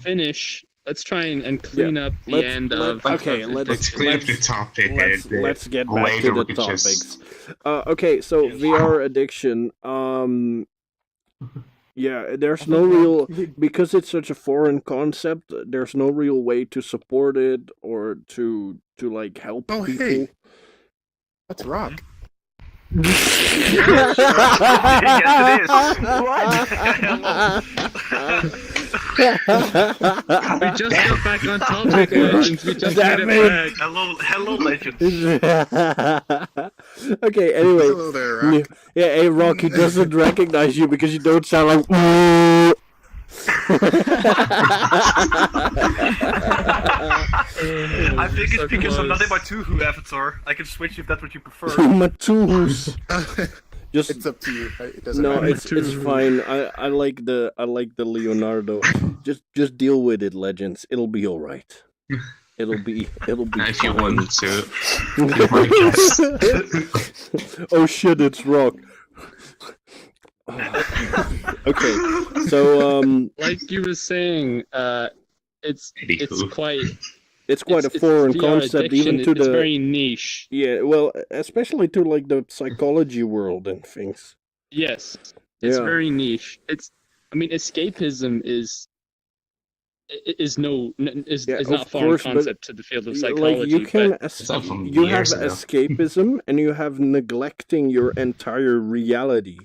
finish. Let's try and clean up the Let's- end let- of. okay, of let's- Let's clear up the topic. Let's get back later to the we could topics. just- Okay, so Yes. VR addiction. Yeah, there's I no think, real we- because it's such a foreign concept. There's no real way to support it or to like help Oh, people. hey. That's rock. Yes, We just got back on topic, Legends. We just Damn made it it. back. hello, legends. Okay, anyway. Hello there, Rock. Yeah, hey Rock, he doesn't recognize you because you don't sound like I think it's So because I'm not in close. my Tuhu avatar. I can switch if that's what you prefer. Matus. Just It's up to you. It doesn't no, matter. it's fine. I like the Leonardo. Just deal with it, Legends. It'll be all right. It'll be If you fine. want to, be my guest. Oh shit, it's Rock. Okay, so Like you were saying, it's Anywho. quite it's quite a it's foreign VR concept, addiction, even to it's the very niche. yeah. Well, especially to like the psychology world and things. Yes, it's Yeah. very niche. I mean, escapism is Yeah, not a of foreign course, but concept to the field of psychology. like you can It's not from you have years ago. escapism and you have neglecting your entire reality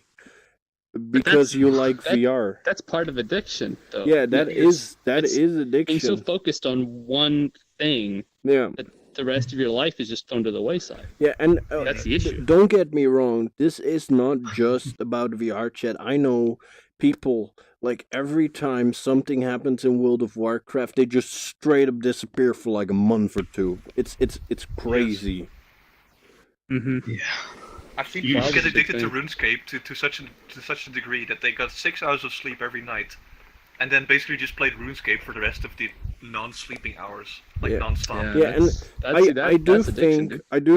because that's- you like that- VR. that's part of addiction, though. Yeah, that It's- is being so addiction. focused on one thing Yeah, that the rest of your life is just thrown to the wayside. yeah, and That's the issue. don't get me wrong. This is not just about VR chat. I know people like every time something happens in World of Warcraft, they just straight up disappear for like a month or two. It's crazy. Mm-hmm. Yeah. I've seen You- people get Wow, addicted to big RuneScape to such a degree that they got 6 hours of sleep every night, and then basically just played RuneScape for the rest of the non-sleeping hours, like Yeah. non-stop. Yeah, and I do that's addiction,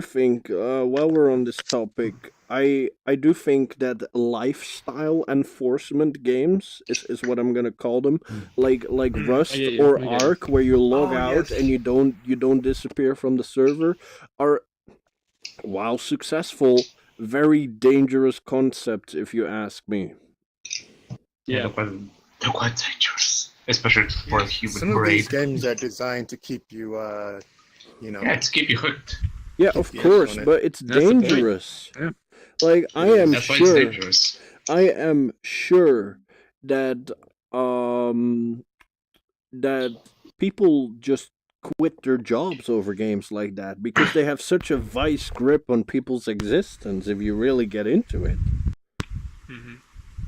think dude. while we're on this topic, I do think that lifestyle enforcement games is what I'm gonna call them, like Rust I get you, or I get you. Ark, where you log Oh, out yes. and you don't disappear from the server, are while successful, very dangerous concepts if you ask me. Yeah. They're quite dangerous, especially for a human Some of brain. these games are designed to keep you, you know, Yeah, to keep you hooked. Yeah, Keep of the edge course, on it. but it's That's the point. dangerous. Yeah. Like I am That's why it's sure. dangerous. I am sure that that people just quit their jobs over games like that because they have such a vice grip on people's existence if you really get into it. hmm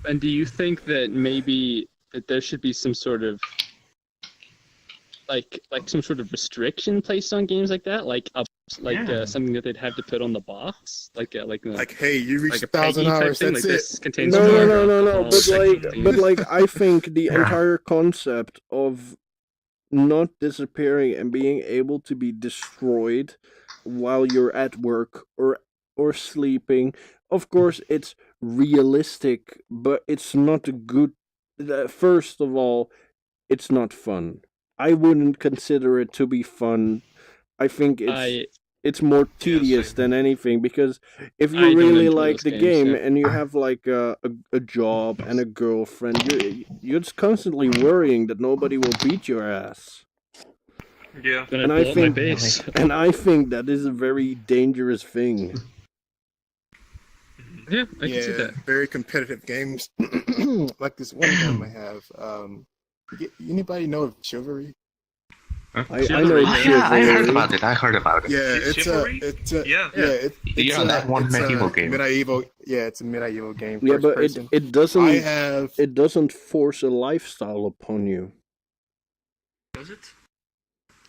And do you think that maybe that there should be some sort of like some sort of restriction placed on games like that, Yeah. something that they'd have to put on the box, like hey, you reached like a 1,000 Peggy type hours. thing, That's like it. this contains No, more no, no, no. alcohol, But like, nicotine. but like, I think the Yeah. entire concept of not disappearing and being able to be destroyed while you're at work or sleeping. Of course, it's realistic, but it's not a good. First of all, it's not fun. I wouldn't consider it to be fun. I think it's more tedious same. than anything because if I you don't really enjoy like those the games, game yeah. and you have like a job and a girlfriend, you're just constantly worrying that nobody will beat your ass. Yeah. Gonna And I blow up my think- base. And I think that is a very dangerous thing. Yeah, I can see that. very competitive games. Like this one game I have. Anybody know of Chivalry? I know Chivalry. Oh, yeah, I heard Chivalry. about it. I heard about it. Yeah, Is it it's Chivalry? yeah, Yeah. Yeah, that one it's medieval game. Medieval, yeah, it's a medieval game. Yeah, First but person. it doesn't I have. it doesn't force a lifestyle upon you. Does it?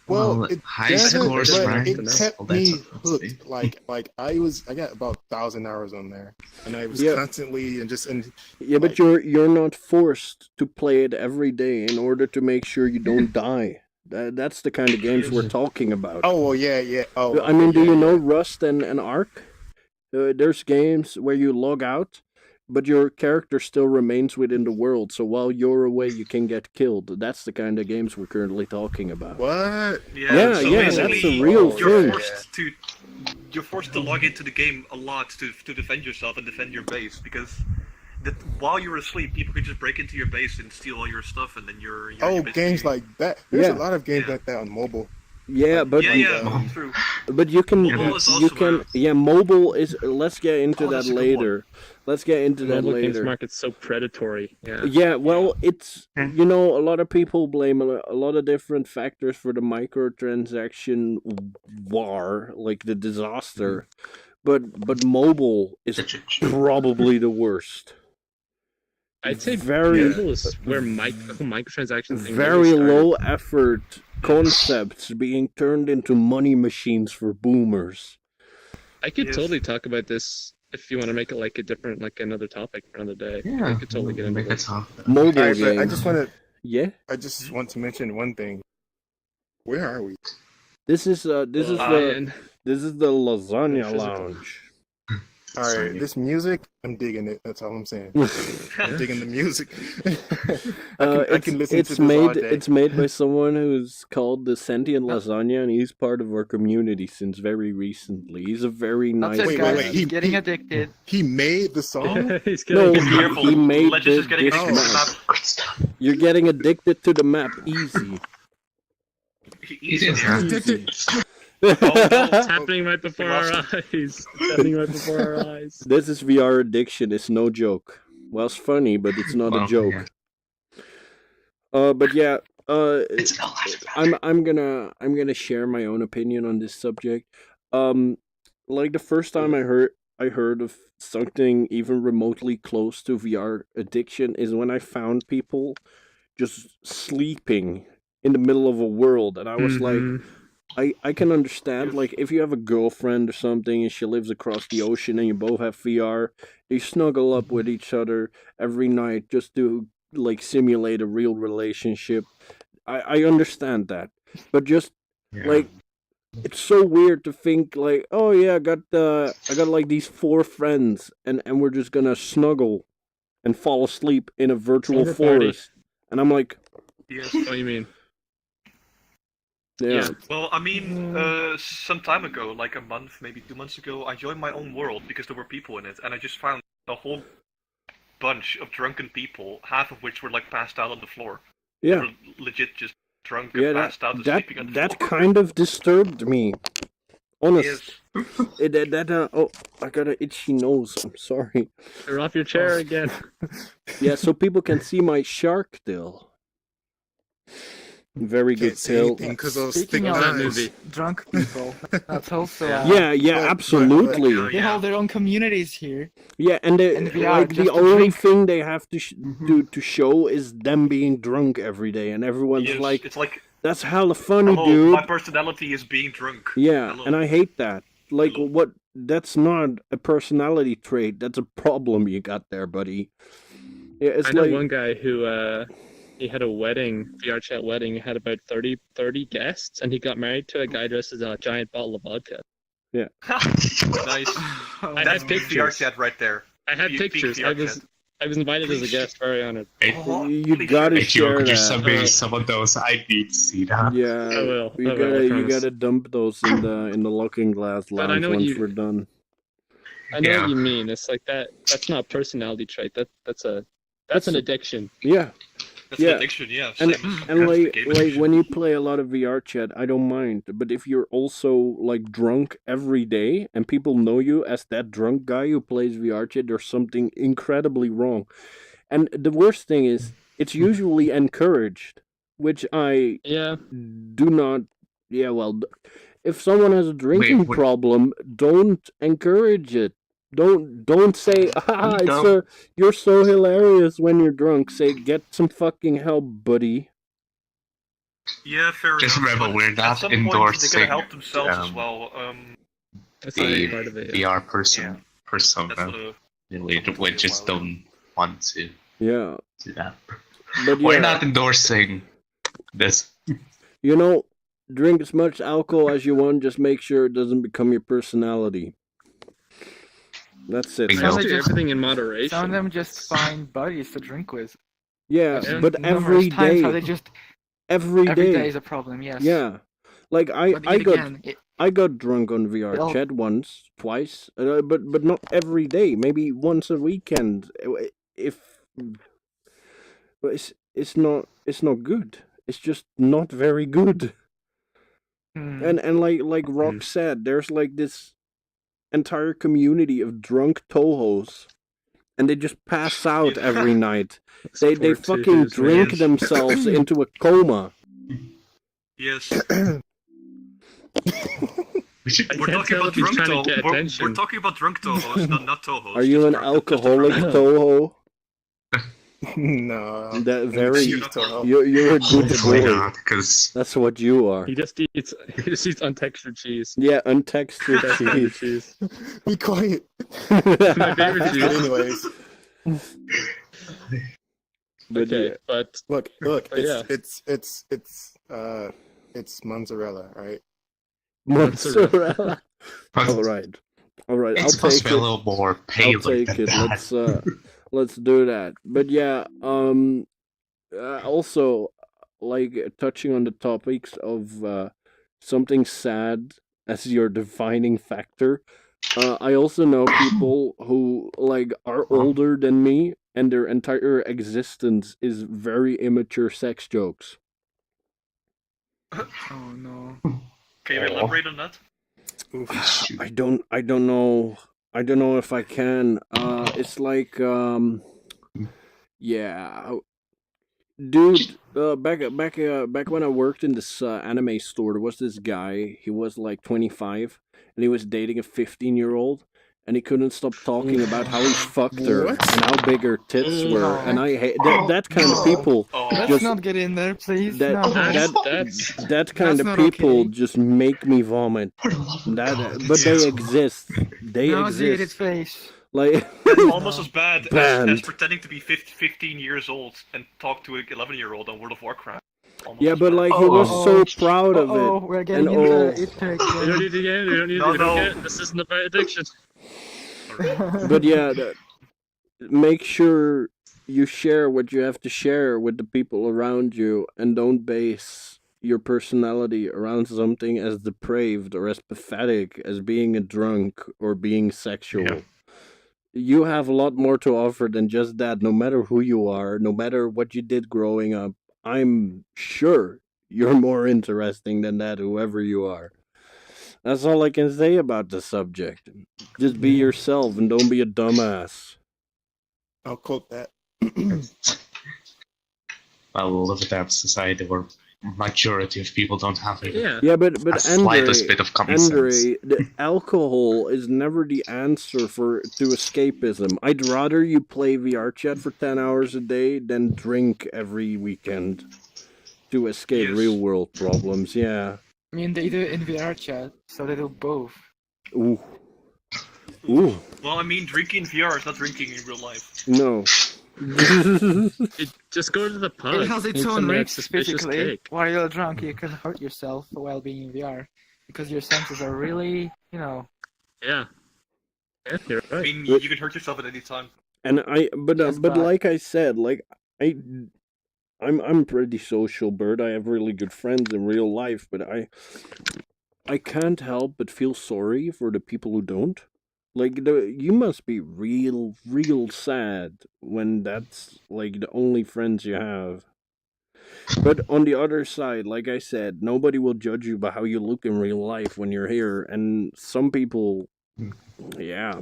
Well, Well, it high doesn't, scores, but right? it kept All that me stuff, must be. hooked. Like I got about 1,000 hours on there, and I was Yeah. constantly and just and Yeah, but Like- you're not forced to play it every day in order to make sure you don't die. That's the kind of games we're talking about. oh well, yeah. Oh, I mean, do yeah, you know yeah. Rust and Ark? There's games where you log out, but your character still remains within the world. So while you're away, you can get killed. That's the kind of games we're currently talking about. What? Yeah, so yeah, basically, that's a real you're thing. You're forced to log into the game a lot to defend yourself and defend your base because that while you're asleep, people could just break into your base and steal all your stuff, and then you're Oh, basically... games like that. There's Yeah. a lot of games Yeah. like that on mobile. Yeah, Like- but Yeah, true. but you can Mobile is you also can a- yeah, mobile is. Let's get into Oh, that that's a good one. later. Let's get into The that mobile games later. market's so predatory. Yeah. Yeah, well, it's Yeah. you know, a lot of people blame a lot of different factors for the microtransaction war, like the disaster. But mobile is probably the worst. I'd say Very- mobile is where the whole microtransaction thing Very really started. low effort concepts being turned into money machines for boomers. I could Yes. totally talk about this if you want to make it like a different, like another topic for another day. I could totally get into make this. it tough. Mobile Alright, but games. I Yeah. just want to mention one thing. Where are we? This is the And lasagna Physical. lounge. All right, Sorry. this music, I'm digging it. That's all I'm saying. I'm digging the music. I can listen to this all day. It's made by someone who's called the Sentient Lasagna, and he's part of our community since very recently. He's a very nice That's it, Wait, guys. wait, He's getting addicted. He made the song. he's No, getting Careful, he made Legends is getting this addicted to the map. map. Good stuff. You're getting addicted to the map easy. Easy is. there. It's happening right before our eyes. It's happening right before our eyes. This is VR addiction. It's no joke. Well, it's funny, but it's not a Well, joke. yeah. But yeah. It's no life. I'm gonna share my own opinion on this subject. Like the first time I heard of something even remotely close to VR addiction is when I found people just sleeping in the middle of a world, and I was like, Mhm. I can understand, like, if you have a girlfriend or something and she lives across the ocean and you both have VR, you snuggle up with each other every night just to, like, simulate a real relationship. I understand that. But just, like, it's so weird to think, like, oh yeah, I got like these 4 friends and we're just gonna snuggle and fall asleep in a virtual Slumber party. forest. And I'm like, Yes. What do you mean? yeah. Well, I mean, some time ago, like a month, maybe 2 months ago, I joined my own world because there were people in it, and I just found a whole bunch of drunken people, half of which were like passed out on the floor. They Yeah. were legit just drunk Yeah, and passed out and that sleeping on the that floor. kind of disturbed me. Honest. Yes. Oh, I got an itchy nose. I'm sorry. You're off your chair again. Yeah, so people can see my shark tail. Very Can't good say tail. anything because those thick Speaking of that knives. movie. Drunk people. That's also. Yeah, yeah, but- absolutely. but- They have their own communities here. Yeah, and they, And VR, like the just to only drink. thing they have to Mhm. do to show is them being drunk every day, and everyone's Yes, like, it's like, "That's hella funny, hello, dude." my personality is being drunk. Yeah, Hello. and I hate that. Like, Hello. what? That's not a personality trait. That's a problem you got there, buddy. Yeah, it's I know like, one guy who he had a wedding, VR chat wedding. He had about 30 guests, and he got married to a guy dressed as a giant bottle of vodka. Nice. I That's had big VR pictures. chat right there. I had Big pictures. VR I was invited as a Please. guest. Very honored. you Please gotta If you share could that. just send me some of those, I need to see that. Yeah, I will. you I will, I gotta promise. dump those in the Looking Glass But I lounge know what once you- we're done. I know Yeah. what you mean. It's like that. That's not a personality trait. That's an addiction. Yeah, That's Yeah. an addiction, yeah. and Same as and the like game like addiction. when you play a lot of VR chat, I don't mind. But if you're also like drunk every day and people know you as that drunk guy who plays VR chat, there's something incredibly wrong. And the worst thing is, it's usually encouraged, which I Yeah. do not. Yeah, well, if someone has a drinking what- problem, don't encourage it. Don't say, ah, You don't. you're so hilarious when you're drunk. Say, get some fucking help, buddy. Yeah, fair Just enough. remember, but we're at not some point, endorsing, they're gonna help themselves as um, well. That's not The part of it. VR Yeah. persona. That's what We just don't want to Yeah, do that. but We're yeah, not endorsing this. you know, drink as much alcohol as you want. Just make sure it doesn't become your personality. That's it. Bingo. I Some do just- everything in moderation. Some of them just find buddies to drink with. Yeah, Yeah. but Numerous every times how day, they just every every day. day is a problem. Yes. Yeah, like I But I yet got again, I got drunk on VR Well- chat once, twice, but not every day. Maybe once a weekend. but it's not good. It's just not very good. And like Rock said, there's like this entire community of drunk tohos, and they just pass out every night. They Sport fucking twos, drink man. themselves into a coma. Yes. I We're can't talking tell about if he's drunk trying to toho. get We're attention. talking about drunk tohos, not tohos. Are you just an drunk- just alcoholic drunk. toho? No. That I'm very cheap Toho. you're a good Hopefully boy. not, because That's what you are. He just eats untextured cheese. Yeah, untextured Best kind of cheese. cheese. Be quiet. My favorite But cheese. anyways, But Okay, yeah, but look, yeah. it's mozzarella, right? mozzarella. All right. it's I'll supposed to take be a it. little more I'll paler take than it. that. Let's do that. But yeah, also like touching on the topics of something sad as your defining factor. I also know people who like are older than me, and their entire existence is very immature sex jokes. Oh no. Can you elaborate on that? Shoot. I don't know. I don't know if I can. It's like yeah, dude. Back when I worked in this anime store, there was this guy. He was like 25, and he was dating a 15-year-old, and he couldn't stop talking about how he fucked her What? and how big her tits were. Oh. And I hate that kind of people. Oh, Let's Just- not get in there, please. That no. that kind of not people okay. just make me vomit. For the love of That, God, but they it's- exist. They Nauseated exist. face. Like that's almost as bad as Banned. pretending to be 15 years old and talk to an 11-year-old on World of Warcraft. Almost yeah, as but bad. like he was so proud of Oh, it. we're getting And into oh. it. we don't need to get. We don't need No, to no. get. This isn't about addiction. But yeah, make sure you share what you have to share with the people around you, and don't base your personality around something as depraved or as pathetic as being a drunk or being sexual. Yeah. You have a lot more to offer than just that, no matter who you are, no matter what you did growing up. I'm sure you're more interesting than that, whoever you are. That's all I can say about the subject. Just be yourself and don't be a dumbass. I'll quote that. I live in that society where majority of people don't have a, Yeah. Yeah, but a slightest bit of common sense. Andre, the alcohol is never the answer to escapism. I'd rather you play VR chat for 10 hours a day than drink every weekend to escape Yes. real world problems. Yeah. I mean, they do it in VR chat, so they do both. Ooh. Ooh. Well, I mean, drinking in VR is not drinking in real life. No. Just go to the pub. It has its eat own some of that risks suspicious physically. cake. While you're drunk, you can hurt yourself while being in VR. Because your senses are really, Yeah. Yeah, you're I right. mean, you can hurt yourself at any time. And but Yes, but but- like I said, like I'm pretty social, Bird. I have really good friends in real life, but I can't help but feel sorry for the people who don't. Like you must be real sad when that's like the only friends you have. But on the other side, like I said, nobody will judge you by how you look in real life when you're here, and some people, yeah,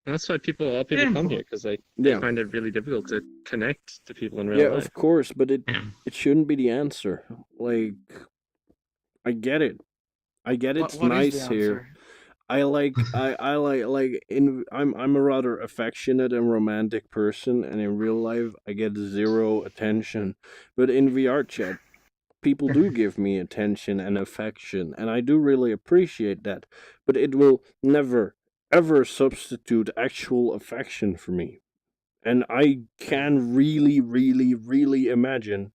That's why all people Yeah. come here because they yeah. find it really difficult to connect to people in real Yeah, life. of course, but Yeah. it shouldn't be the answer. Like, I get it. I get it's what is nice the here. answer? I like I'm a rather affectionate and romantic person, and in real life I get zero attention. But in VR chat, people do give me attention and affection, and I do really appreciate that. But it will never ever substitute actual affection for me. And I can really imagine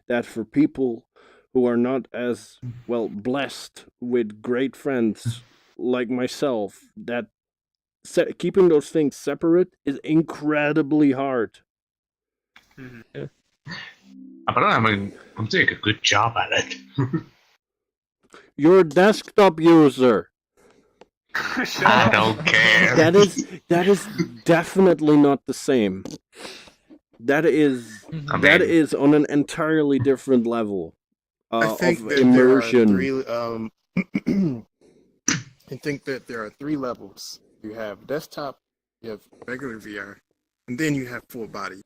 that for people who are not as well blessed with great friends like myself, that keeping those things separate is incredibly hard. Mhm. But I'm doing a good job at it. You're a desktop user. Shut I up. don't care. That is definitely not the same. That is I that mean, is on an entirely different level I think of that immersion. I think that there are three levels. You have desktop, you have regular VR, and then you have full body.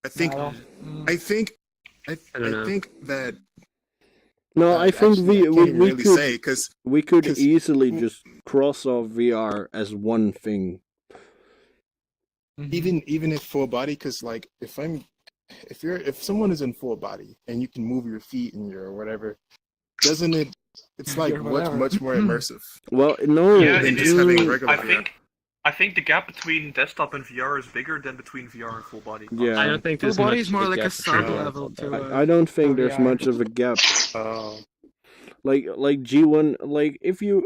I think I don't. I think I don't know. think that No, I think actually I can't even we really could say because easily just cross off VR as one thing. even if full body, because like if someone is in full body and you can move your feet and your whatever, doesn't it? It's like Your whatever. much more immersive. Well, no, Yeah, than it just is. having regular I VR. think the gap between desktop and VR is bigger than between VR and full body. Yeah. I don't think Full there's body much is more of like a gap between sub VR and level full body. to. I don't think there's VR. much of a gap. Uh, Like G1, like if you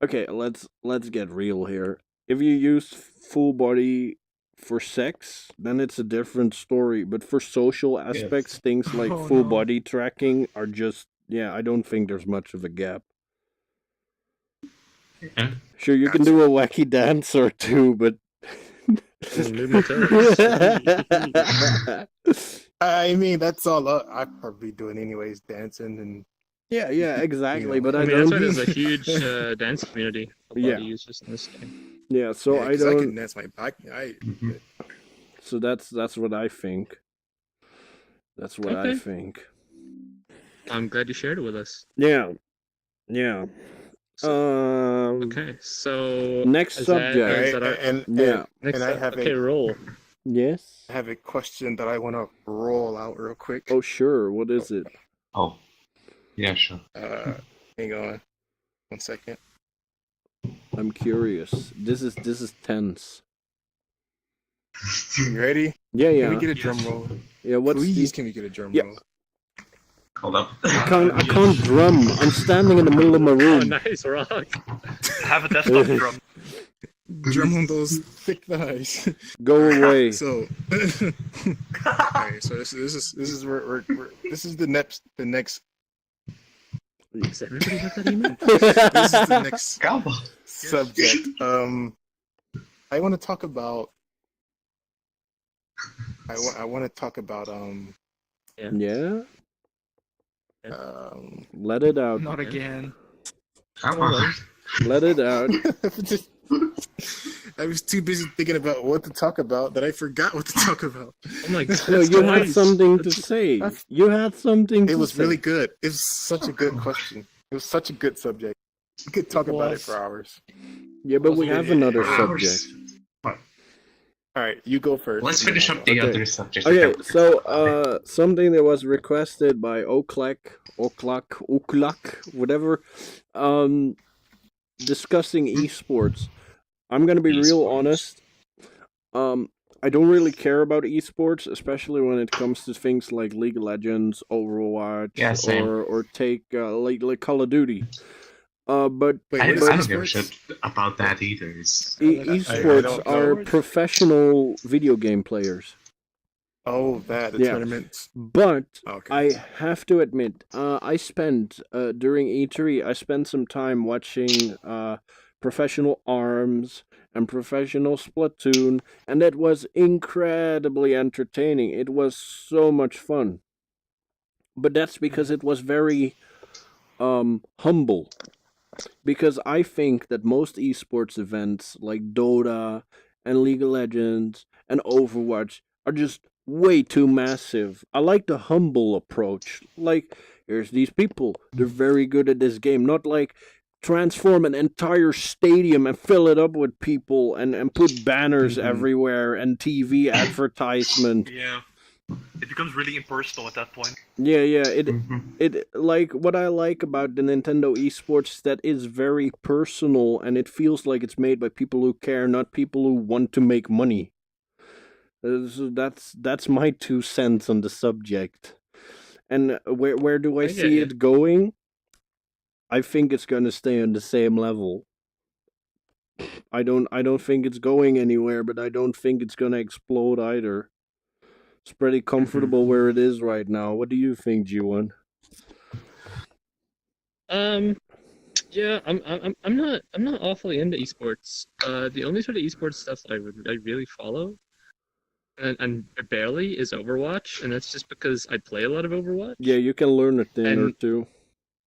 okay, let's get real here. If you use full body for sex, then it's a different story. But for social aspects, things like Oh, full no. body tracking are just I don't think there's much of a gap. yeah. Sure, you can do a wacky dance or two, but Move my toes. I mean, that's all I'd probably do it anyways, dancing and yeah, exactly. know. But I I mean, that's don't. why there's a huge dance community of Yeah. body users in this game. Yeah, so I 'cause I don't. can dance my back. Mhm. So that's what I think. That's what I Okay. think. I'm glad you shared it with us. Yeah, yeah. Okay, so Next is subject. That, All is right, that our Yeah. next? and I have okay, roll. Yes. I have a question that I want to roll out real quick. Oh, sure. What is it? Oh, yeah, sure. Hang on, 1 second. I'm curious. This is tense. You ready? Yeah, Can yeah. we get a drum roll? Yeah. What's Please, the? can we get a drum Yeah. roll? Hold up. I can't drum. I'm standing in the middle of my Oh, room. nice rock. Have a desktop drum. Drum on those thick thighs. Go away. So, alright. So this is where this is the next Does everybody have that email? this is the next Cowboy. subject. I want to talk about. I want to talk about Yeah. um Let it out. Not again. Come on. Let it out. I was too busy thinking about what to talk about that I forgot what to talk about. Oh my god. No, you had twice. something to say. that's- You had something. It to was say. really good. It was such a good question. It was such a good subject. We could talk about it for hours. Yeah, but we have another Hours. subject. All right, you go first. Let's and then finish I'll up go. the Okay. other subject. Okay, so something that was requested by Oklak, whatever, discussing esports. I'm gonna be real Esports. honest. I don't really care about esports, especially when it comes to things like League of Legends, Overwatch, Yeah, same. or take like Call of Duty. But Wait, I what is don't give a esports? shit about that either. It's, esports don't are know. professional video game players. Oh, the Yeah. tournaments. But Okay. I have to admit, I spent during E3, I spent some time watching professional ARMS and professional Splatoon, and it was incredibly entertaining. It was so much fun. But that's because it was very humble. Because I think that most esports events like Dota and League of Legends and Overwatch are just way too massive. I like the humble approach. Like, here's these people. They're very good at this game. Not like transform an entire stadium and fill it up with people and put banners Mhm. everywhere and TV advertisement. Yeah. It becomes really impersonal at that point. Yeah, Mhm. it like what I like about the Nintendo esports is that it's very personal and it feels like it's made by people who care, not people who want to make money. So that's my 2 cents on the subject. And where do I I get see ya. it going? I think it's gonna stay on the same level. I don't think it's going anywhere, but I don't think it's gonna explode either. It's pretty comfortable where it is right now. What do you think, G1? Yeah, I'm not awfully into esports. The only sort of esports stuff I really follow, and barely, is Overwatch, and that's just because I play a lot of Overwatch. Yeah, you can learn a thing or And two.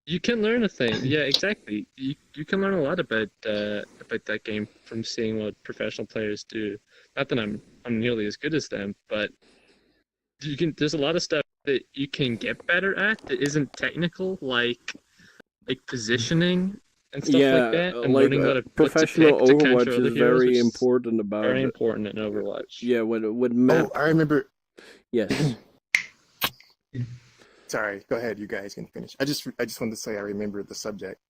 you can learn a thing. Yeah, exactly. You can learn a lot about that game from seeing what professional players do. Not that I'm nearly as good as them, but you can. There's a lot of stuff that you can get better at that isn't technical, like positioning and stuff like Yeah, that, and learning what to professional pick to counter Overwatch other is heroes, which very is important about very it. important in Overwatch. Yeah, with Oh, map. I remember. Yes. Sorry, go ahead. You guys can finish. I just wanted to say I remember the subject.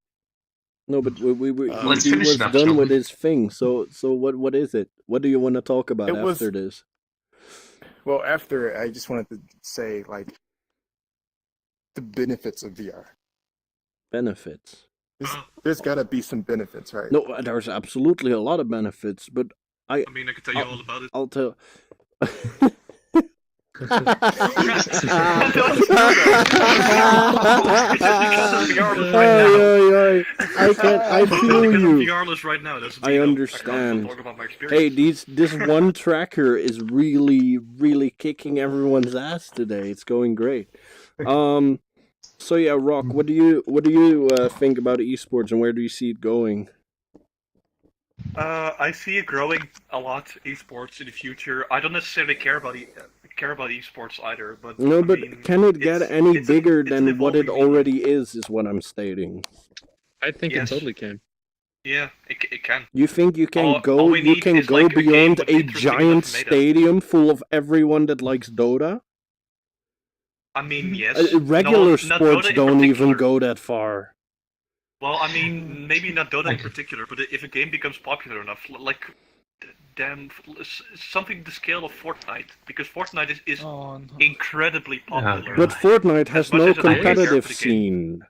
No, but Let's he finish was it up, done shall with we? his thing. So what is it? What do you want to talk about It was- after this? Well, after I just wanted to say like the benefits of VR. Benefits. There's got to be some benefits, right? No, there's absolutely a lot of benefits, but I mean, I can tell you all about it. I'll tell. I feel you. VRless right now. That's I understand. Talk about my Hey, experience. this one tracker is really kicking everyone's ass today. It's going great. So yeah, Rock, what do you think about esports and where do you see it going? I see it growing a lot, esports in the future. I don't necessarily care about esports either, but No, I but mean, can it get it's- any it's an- bigger it's an than what it evolving medium. already is what I'm stating. I think Yes. it totally can. Yeah, it can. You think you can All go we need is, like, a game beyond with a interesting giant enough meta. stadium full of everyone that likes Dota? I mean, yes. Regular not sports Dota in don't even particular. go that far. Well, I mean, maybe not Dota in particular, but if a game becomes popular enough, like, damn, something the scale of Fortnite, because Fortnite is Oh, no. incredibly popular. But Fortnite has As much no as I don't care competitive for the game. scene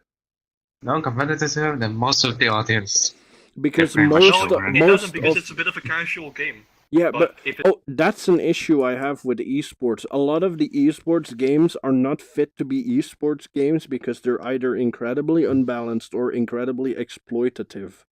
Non-competitive, then most of the audience. because pretty much most No, so, right? it most doesn't, because of it's a bit of a casual game. yeah, But but if it, oh, that's an issue I have with esports. A lot of the esports games are not fit to be esports games because they're either incredibly unbalanced or incredibly exploitative.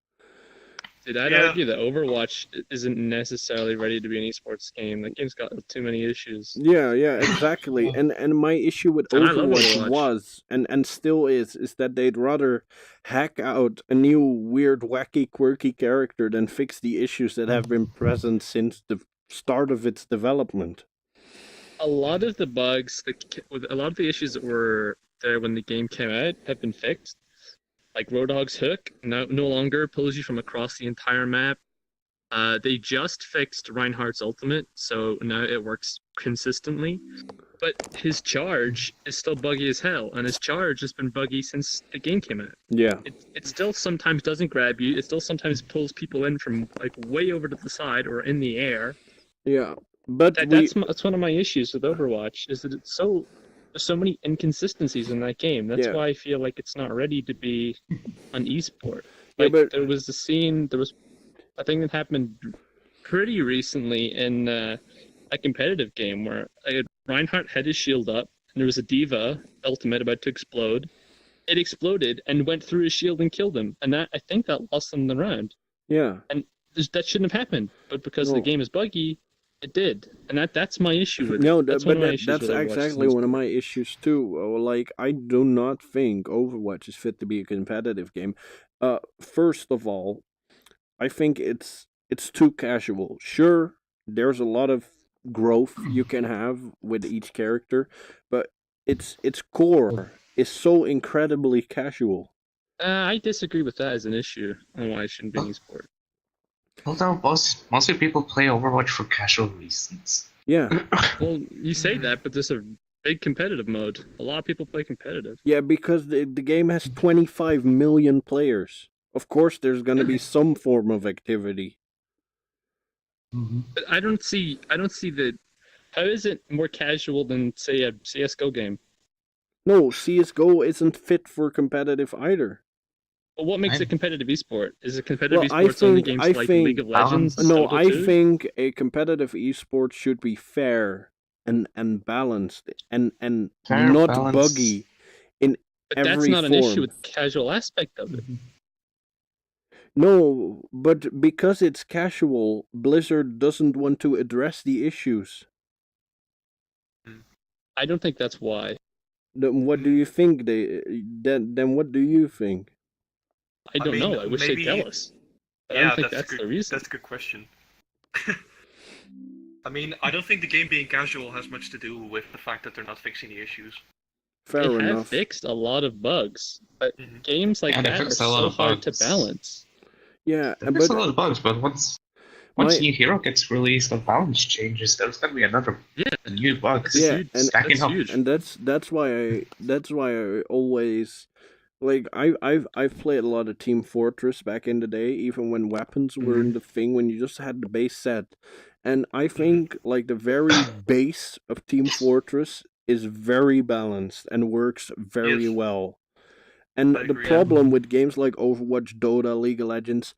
Dude, I'd Yeah. argue that Overwatch isn't necessarily ready to be an esports game. That game's got too many issues. Yeah, exactly. And my issue with And I love Overwatch Overwatch. was and still is that they'd rather hack out a new weird, wacky, quirky character than fix the issues that have been present since the start of its development. A lot of the bugs, a lot of the issues that were there when the game came out have been fixed. Like Roadhog's hook no longer pulls you from across the entire map. They just fixed Reinhardt's ultimate, so now it works consistently. But his charge is still buggy as hell, and his charge has been buggy since the game came out. Yeah. It still sometimes doesn't grab you. It still sometimes pulls people in from like way over to the side or in the air. Yeah. But That's one of my issues with Overwatch is that there's so many inconsistencies in that game. That's Yeah. why I feel like it's not ready to be an esport. Yeah, Like but- there was a thing that happened pretty recently in a competitive game where Reinhardt had his shield up and there was a diva ultimate about to explode. It exploded and went through his shield and killed him, and I think that lost them the round. yeah. That shouldn't have happened, but because No. the game is buggy, it did, and that's my issue with No, it. That's but one of my issues that's with Overwatch exactly since- one of my issues too. Like, I do not think Overwatch is fit to be a competitive game. First of all, I think it's too casual. Sure, there's a lot of growth you can have with each character, but its core is so incredibly casual. I disagree with that as an issue on why it shouldn't be an esport. Although mostly people play Overwatch for casual reasons. Yeah, Well, you say that, but there's a big competitive mode. A lot of people play competitive. yeah, because the game has 25 million players. Of course, there's going to be some form of activity. But I don't see the. How is it more casual than say a CS:GO game? No, CS:GO isn't fit for competitive either. But what makes I- a competitive esport? Is it competitive Well, I esports only think- games I like think- League of Legends? No, Dota I 2? think a competitive esport should be fair and balanced and Fair, not balanced. buggy in But that's every not an issue form. with the casual aspect of it. No, but because it's casual, Blizzard doesn't want to address the issues. I don't think that's why. Then what do you think then what do you think? I don't mean, know. I wish they'd maybe. tell us. But I Yeah, don't think that's that's a the good. reason. That's a good question. I mean, I don't think the game being casual has much to do with the fact that they're not fixing the issues. Fair They have enough. fixed a lot of bugs, but Mhm. games like Yeah, they that are fixed a lot so of hard to bugs. balance. Yeah, There's a but lot of bugs, but once my new hero gets released, the balance changes. There's gonna be another Yeah, new bugs. that's yeah, huge. and stacking That's up. huge. and that's why I always like I've played a lot of Team Fortress back in the day, even when weapons were in the thing when you just had the base set. And I think like the very base of Team Fortress is very balanced and works very Yes, well. And I the agree. problem with games like Overwatch, Dota, League of Legends,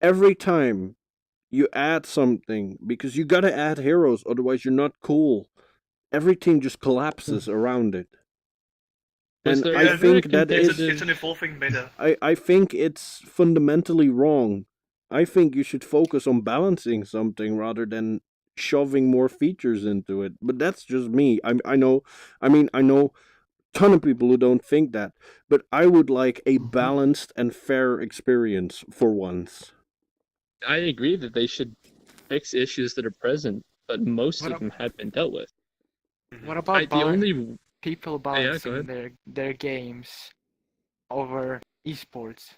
every time you add something, because you gotta add heroes, otherwise you're not cool, everything just collapses around it. Was And there I ever a think that is competitive? It's an evolving meta. I think it's fundamentally wrong. I think you should focus on balancing something rather than shoving more features into it. But that's just me. I know a ton of people who don't think that. But I would like a balanced and fair experience for once. I agree that they should fix issues that are present, but most What of them have been dealt with. What about The only people Yeah, go balancing ahead. their games over esports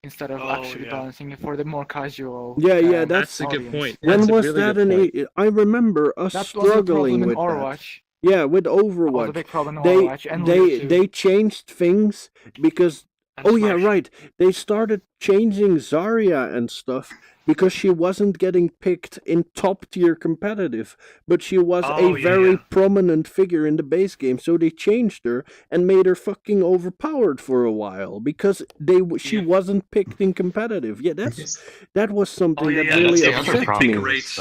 instead of Oh, actually yeah. balancing it for the more casual? Yeah, That's a good audience? point. When That's a was really that good point. I remember us That was the struggling problem in with that. Overwatch. Yeah, with That was a Overwatch. big problem in They Overwatch and League too. they changed things because And oh yeah, Smash. right. They started changing Zarya and stuff because she wasn't getting picked in top tier competitive, but she was a Oh, yeah, very yeah. prominent figure in the base game, so they changed her and made her fucking overpowered for a while because she Yeah. wasn't picked in competitive. Yeah, that was Oh, something yeah, that yeah. really that's the They were other using upset pick me. rates.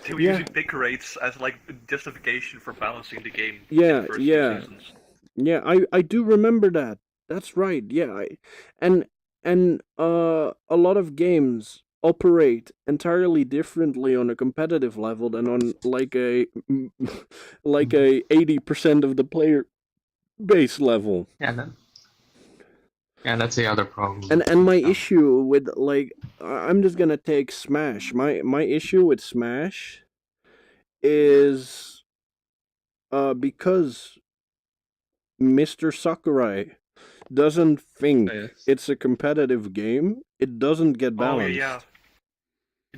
They were Yeah. using pick rates as like justification for balancing the game. Yeah, in the first yeah. few seasons. Yeah, I do remember that. That's right. Yeah, and a lot of games operate entirely differently on a competitive level than on like a 80% of the player base level. Yeah, that's the other problem. And my issue with like I'm just gonna take Smash. My issue with Smash is because Mr. Sakurai doesn't think Oh, yes. it's a competitive game, it doesn't get Oh, balanced. yeah,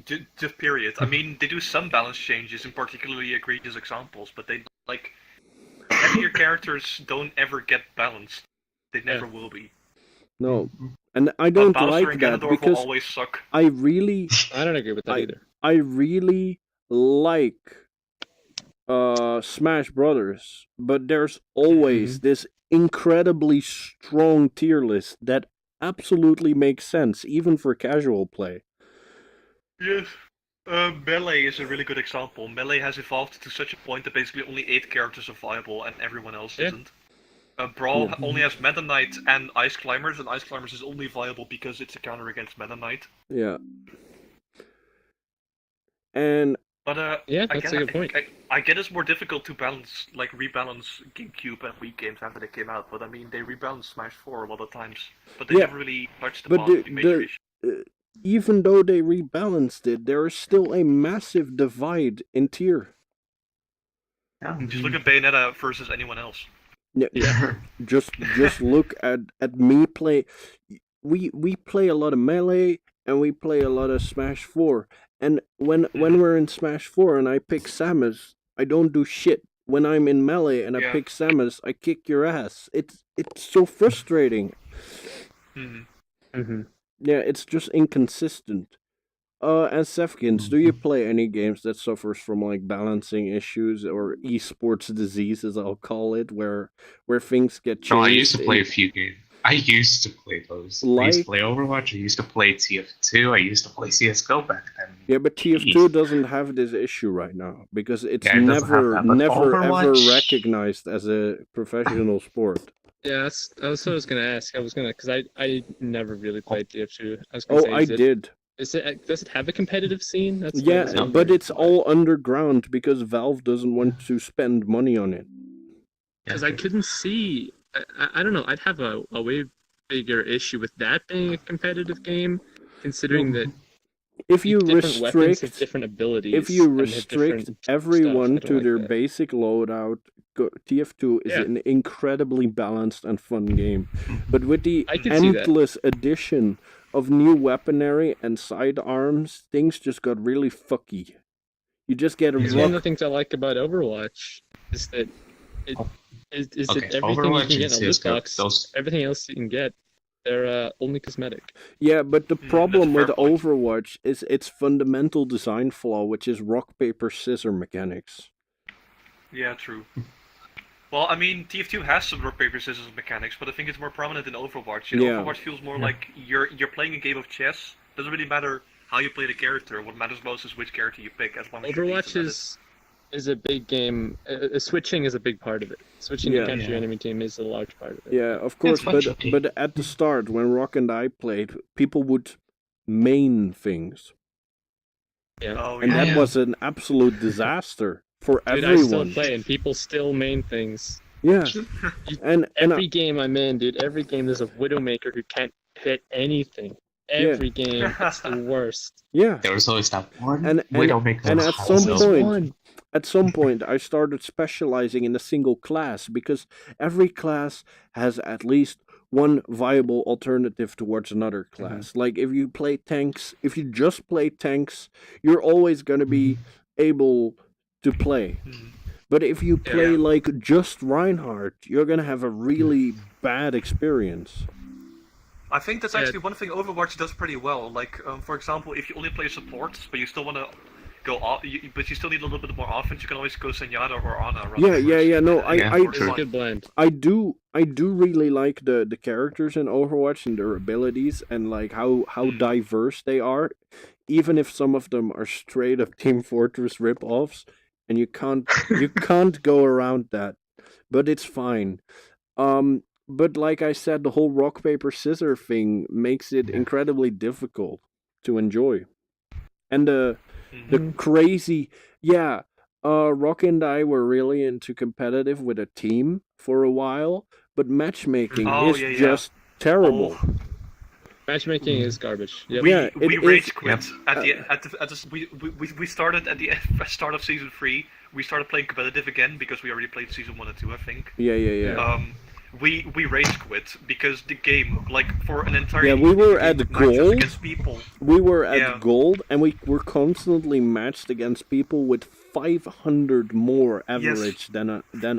yeah. Just period. I mean, they do some balance changes in particularly egregious examples, but they like heavier characters don't ever get balanced. They never will be. No, and I But don't Bowser like and that Ganondorf will because always suck. I really, I don't agree with that either. I really like Smash Brothers, but there's always this incredibly strong tier list that absolutely makes sense, even for casual play. Yes. Melee is a really good example. Melee has evolved to such a point that basically only 8 characters are viable and everyone else Yeah. isn't. Brawl Yeah. only has Meta Knight and Ice Climbers, and Ice Climbers is only viable because it's a counter against Meta Knight. Yeah. And But Yeah, I that's get, a good point. I get it's more difficult to rebalance GameCube and Wii games after they came out. But I mean, they rebalanced Smash 4 a lot of times, but they Yeah. never really touched But upon the major issue. even though they rebalanced it, there is still a massive divide in tier. Just look at Bayonetta versus anyone else. Yeah. just look at me play. We play a lot of Melee and we play a lot of Smash 4. And when we're in Smash 4 and I pick Samus, I don't do shit. When I'm in Melee and I Yeah. pick Samus, I kick your ass. It's so frustrating. Mm-hmm. Yeah, it's just inconsistent. And Sefkins, do you play any games that suffers from like balancing issues or esports disease, as I'll call it, where things get changed? No, I used to play a few games. I used to play those. I used to play Overwatch. I used to play TF2. I used to play CS:GO back then. Yeah, but TF2 doesn't have this issue right now because it's Yeah, it doesn't have that, but never ever Overwatch- recognized as a professional sport. Yeah, that's what I was gonna ask. Because I never really played TF2. I was gonna Oh, say, I is it- did. Does it have a competitive scene? That's Yeah, what I was but wondering. it's all underground because Valve doesn't want to spend money on it. Because I couldn't see. I don't know. I'd have a way bigger issue with that being a competitive game, considering that If you different weapons have restrict, different abilities. if you and have different restrict everyone stuff, I don't to like their that. basic loadout, TF2 is Yeah. an incredibly balanced and fun game. But with the I can see that. endless addition of new weaponry and sidearms, things just got really fucky. You just get a It's one of the rock. things I like about Overwatch is that it is Okay, that everything Overwatch you can and get in a loot CS:GO, box, those everything else you can get, they're only cosmetic. Yeah, but the problem that's a with fair point. Overwatch is its fundamental design flaw, which is rock, paper, scissor mechanics. Yeah, true. Well, I mean, TF2 has some rock paper scissors mechanics, but I think it's more prominent in Overwatch. You know, Yeah. Overwatch feels more like you're playing a game of chess. Doesn't really matter how you play the character. What matters most is which character you pick, as long as you're Overwatch decent at it. is a big game. Switching is a big part of it. Switching Yeah. to capture your Yeah. enemy team is a large part of it. Yeah, of course, fun shooting. but at the start when Rock and I played, people would main things, Yeah. Oh and yeah. that was an absolute disaster for Dude, I still everyone. play, and people still main things. Yeah, and Every game I'm in, dude, every game there's a Widowmaker who can't hit anything. Every game, it's the worst. yeah, there was always that one And- Widowmaker. and at house. some point- at some point I started specializing in a single class because every class has at least one viable alternative towards another class. Like if you play tanks, if you just play tanks, you're always going to be able to play. Mhm. But if you play Yeah. like just Reinhardt, you're going to have a really bad experience. I think that's Yeah. actually one thing Overwatch does pretty well. Like, for example, if you only play support, but you still want to go off, but you still need a little bit more offense, you can always go Zenyatta or Ana. Yeah. No, Yeah, I, It's a good blend. I do really like the characters in Overwatch and their abilities and like how diverse they are, even if some of them are straight up Team Fortress rip-offs, and you can't go around that. But it's fine. But like I said, the whole rock paper scissor thing makes it Yeah. incredibly difficult to enjoy, and the Mhm. crazy Rock and I were really into competitive with a team for a while, but matchmaking Oh, is yeah, yeah. just terrible. Oh, Matchmaking is garbage. Yep. we Yeah, we it rage is- quit we started at the start of season 3. We started playing competitive again because we already played season 1 and 2, I think. Yeah. We rage quit because the game, like, for an entire Yeah, we were game at with matches gold. against people. We were at Yeah. gold, and we were constantly matched against people with 500 more average than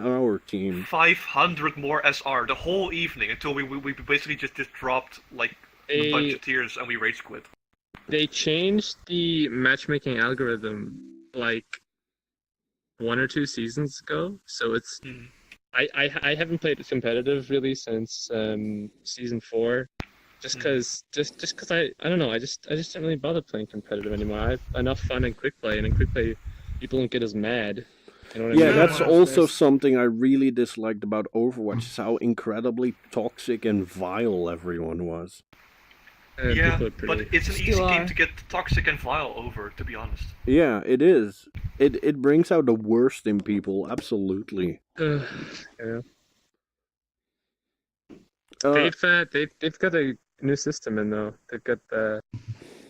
our team. 500 more SR the whole evening until we basically just dropped like a bunch They of tears and we rage quit. they changed the matchmaking algorithm like 1 or 2 seasons ago, so it's Mhm. I haven't played competitive really since season 4, just because I don't know, I just don't really bother playing competitive anymore. I have enough fun in quick play, and in quick play people don't get as mad. You know what I Yeah, mean? that's well, also there's- something I really disliked about Overwatch, is how incredibly toxic and vile everyone was. Yeah, people are pretty. but it's an Still easy are. game to get toxic and vile over, to be honest. Yeah, it is. It brings out the worst in people, absolutely. Yeah. Uh, They've got a new system in though. They've got the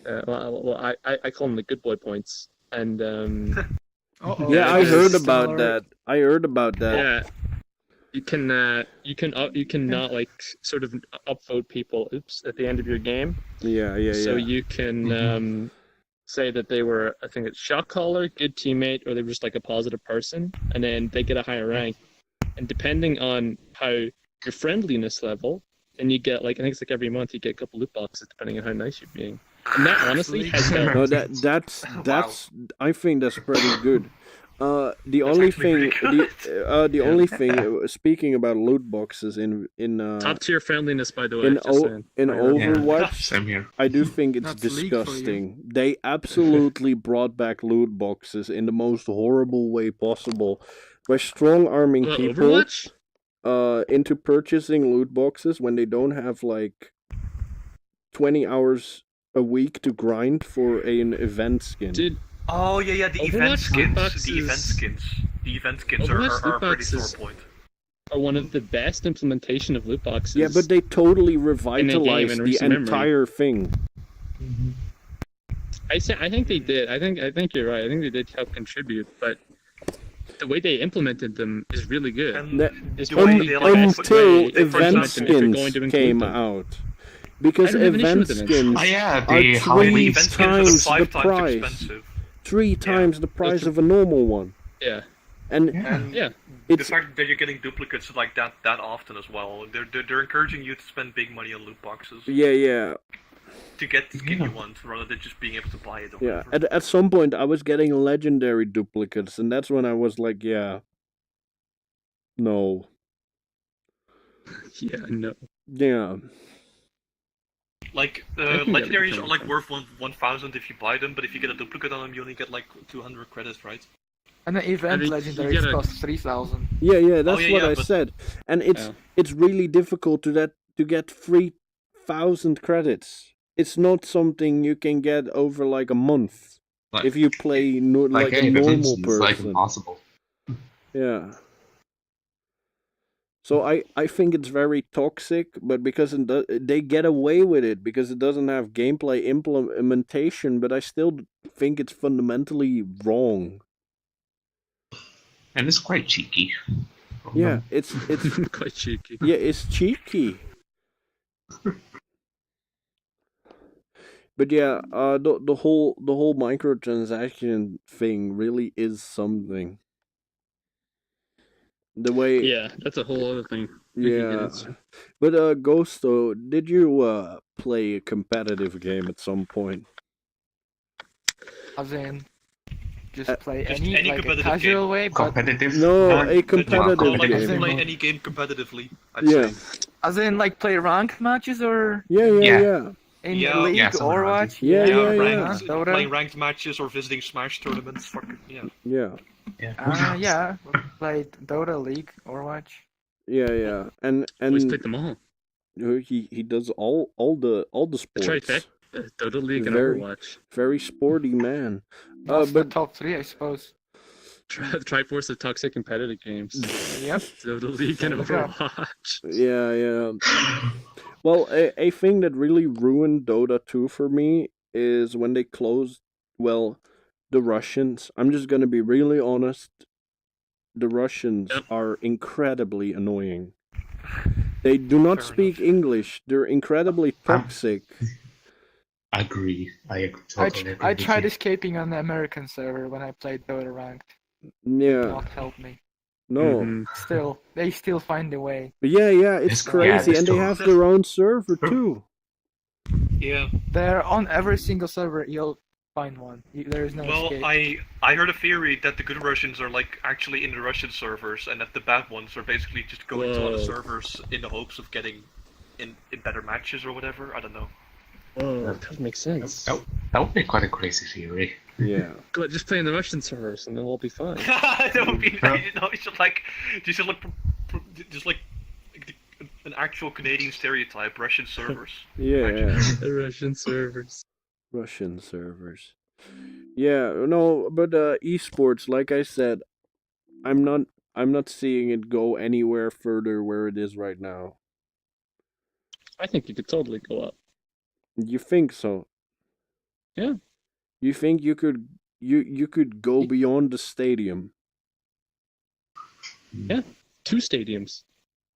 I call them the good boy points, and Uh-oh. yeah, I there's heard still about alright. that. I heard about that. yeah, you can not like sort of upvote people. Oops, at the end of your game, Yeah. so you can say that they were, I think it's shot caller, good teammate, or they were just like a positive person, and then they get a higher rank. And depending on how your friendliness level, then you get like, I think it's like every month you get a couple loot boxes depending on how nice you're being. And that honestly has helped. No, that's I think that's pretty good. The only actually thing, pretty the only thing, speaking about loot boxes in Top tier friendliness, by the way. in just o- saying. in Right on. Overwatch, Same here. I do think it's That's league for you. disgusting. They absolutely brought back loot boxes in the most horrible way possible by strong arming What, people Overwatch? into purchasing loot boxes when they don't have like 20 hours a week to grind for an event skin. Dude, Oh yeah, the event Overwatch skins. loot The event boxes- skins. The event skins Overwatch are loot a pretty sore boxes- point. are one of the best implementation of loot boxes. Yeah, but they totally in revitalized the recent memory. entire thing. I think they did. I think you're right. I think they did help contribute, but the way they implemented them is really good. And That- It's the way probably they, the like, best Until way they event implement them if you're going skins to include came them. out. Because I don't have an issue event with event skins Oh yeah, are the holiday three event skins are times the 5 times price. expensive. 3 times the price of a normal one. Yeah. And And Yeah. the it's fact that you're getting duplicates like that often as well, they're encouraging you to spend big money on loot boxes yeah. to get the skin Yeah. you want, rather than just being able to buy it. Or Yeah, whatever. at some point I was getting legendary duplicates, and that's when I was like, yeah, no, Yeah, no. yeah, Like I can get what you're legendaries are coming like from. worth 1,000 if you buy them, but if you get a duplicate on them, you only get like 200 credits, right? And the event mean, you legendaries gotta- cost 3,000. yeah. That's yeah, what yeah, I but- said, and Yeah. it's really difficult to get 3,000 credits. It's not something you can get over like a month Like- if you play like a Game normal Instance is like person. impossible. Yeah. So I think it's very toxic, but because they get away with it because it doesn't have gameplay implementation, but I still think it's fundamentally wrong. And it's quite cheeky. Yeah, it's Quite cheeky. yeah, it's cheeky. But yeah, the whole microtransaction thing really is something. The way Yeah, that's a whole other thing. we can get yeah. into. But Ghosto, did you play a competitive game at some point? As in, just Uh, play just any, any like a competitive casual game. way, but Competitive. No, or- a competitive Well, like game. play game. any game competitively. I'd Yeah. say. as in like play ranked matches or Yeah. Yeah. in Yeah. League Yeah, something or like Overwatch. that. Yeah. ranked, Dota. playing ranked matches or visiting Smash tournaments. Fucking yeah. Yeah. Yeah, played Dota, League, Overwatch. Yeah. And Always played them all. he does all the The sports. trifecta, Dota League and Very- Overwatch. Very sporty man. That's the But top 3, I suppose. Triforce of toxic competitive games. Yep. Dota League and There we go. Overwatch. yeah. Well, a thing that really ruined Dota 2 for me is when they closed, well, the Russians. I'm just gonna be really honest. The Russians Yep. are incredibly annoying. They do not Fair speak English. They're incredibly toxic. Agree. I totally agree. I with tried you. escaping on the American server when I played Dota ranked. Yeah, Not help me. no. Mhm. Still, they still find a way. But yeah, it's It's- yeah, crazy, it's and they true. have their own server too. Yeah. They're on every single server. You'll find one. There is no Well, escape. I heard a theory that the good Russians are like actually in the Russian servers, and that the bad ones are basically just going to other Whoa. servers in the hopes of getting in better matches or whatever. I don't know. Whoa, that doesn't make sense. That would be quite a crazy theory. Yeah, Go just play in the Russian servers and then we'll be fine. That would be Yeah. it's just like an actual Canadian stereotype. Russian servers. yeah. The Russian servers. Russian servers. Yeah, no, but esports, like I said, I'm not seeing it go anywhere further where it is right now. I think you could totally go up. You think so? Yeah. You think you could go beyond the stadium? 2 stadiums.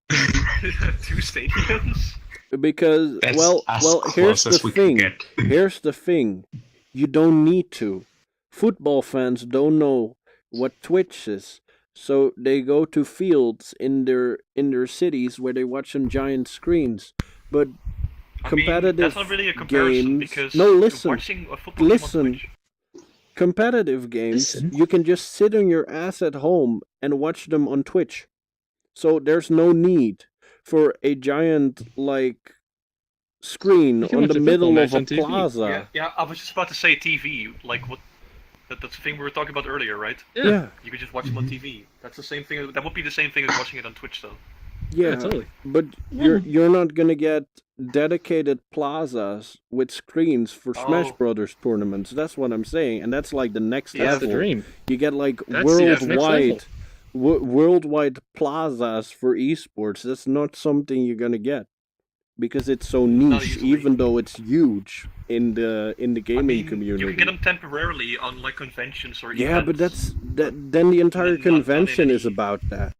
2 stadiums. Because That's well, as here's close as the we can thing. get. Here's the thing. You don't need to. Football fans don't know what Twitch is, so they go to fields in their cities where they watch on giant screens. But competitive that's not really a comparison games. because No, listen. watching a football game on Listen. Twitch- Competitive games, Listen. you can just sit on your ass at home and watch them on Twitch. So there's no need for a giant like screen You can on watch the a middle football of match a on TV. plaza. Yeah, I was just about to say TV. Like what? That's the thing we were talking about earlier, right? Yeah. You could just watch them on TV. That's the same thing. That would be the same thing as watching it on Twitch, though. Yeah, totally. but you're not gonna get dedicated plazas with screens for Smash Oh. Brothers tournaments. That's what I'm saying, and that's like the next Yeah, That's the level. dream. You get like That's the next level. worldwide plazas for esports. That's not something you're gonna get because it's so niche, easily. even though it's huge in the I gaming mean, community. you can get them temporarily on like conventions or Yeah, events. but then the entire Not in convention is any- about that.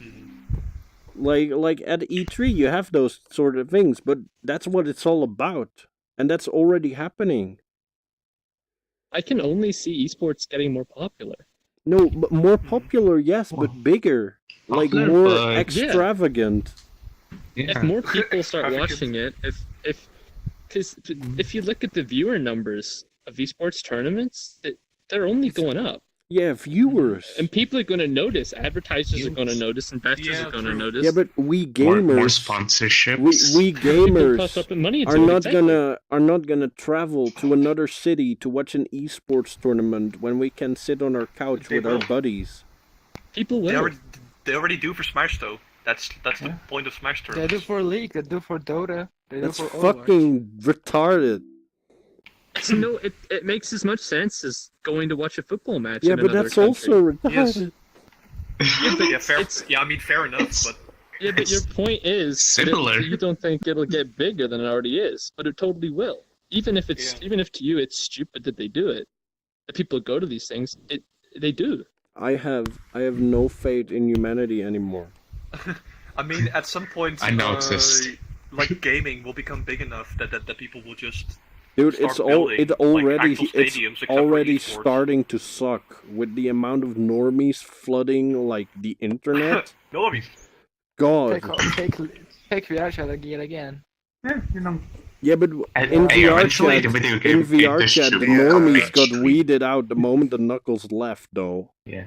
Mhm. Like at E3 you have those sort of things, but that's what it's all about. And that's already happening. I can only see esports getting more popular. No, but more popular, yes, but bigger. Like Popular, more but- extravagant. Yeah. If more people start Traffic watching it, because if you look at the viewer numbers of esports tournaments, they're only going up. Yeah, viewers. And people are going to notice. Advertisers are going to notice. Investors Yeah, are going to true. notice. Yeah, but we More gamers sponsorships. we People gamers toss up money into are it, not exactly. gonna travel to another city to watch an esports tournament when we can sit on our couch They with our will. buddies. People They will. already do for Smash though. That's the point of Smash They tournaments. do for League, they do for Dota, they That's do for Overwatch. fucking retarded. So no, it makes as much sense as going to watch a football match. Yeah, in but another that's country. also Yes. retarded. Yeah, but Yeah, fair. it's- Yeah, I mean fair enough, it's- but Yeah, but your It's point is similar. that you don't think it'll get bigger than it already is, but it totally will. Even if to you it's stupid that they do it, that people go to these things, they do. I have no faith in humanity anymore. I mean at some point I noticed. like gaming will become big enough that people will just Dude, start it's all building, it already actual it's stadiums except for already esports. starting to suck with the amount of normies flooding like the internet. No, I mean God. Take VR chat again. Yeah, you know. Yeah, but And- in and VR eventually chat, the video game in VR industry chat, the will normies got eventually- weeded out the moment the Knuckles left, though. Yeah.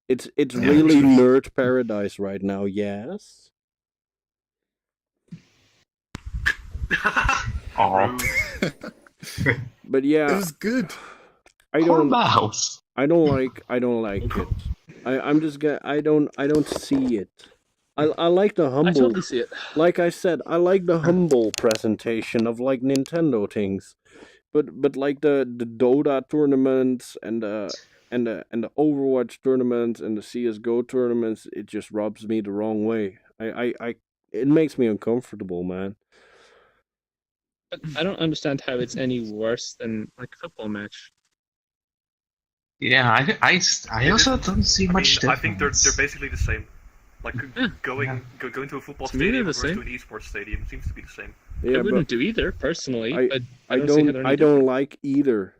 It's Yeah, really true. nerd paradise right now. Yes. Oh. But It yeah, was good. I Poor don't mouse. I don't like it. I'm just gonna I don't see it. I like the I humble, totally see it. like I said, I like the humble presentation of like Nintendo things, but like the Dota tournaments and the Overwatch tournaments and the CS:GO tournaments, it just rubs me the wrong way. It makes me uncomfortable, man. But I don't understand how it's any worse than like a football match. Yeah, I also don't see I much mean, difference. I think they're basically the same. Like going to a football To me, they're stadium the versus to same. an esports stadium seems to be the same. I Yeah, but wouldn't do either personally, but I don't see how they're any I don't different. like either.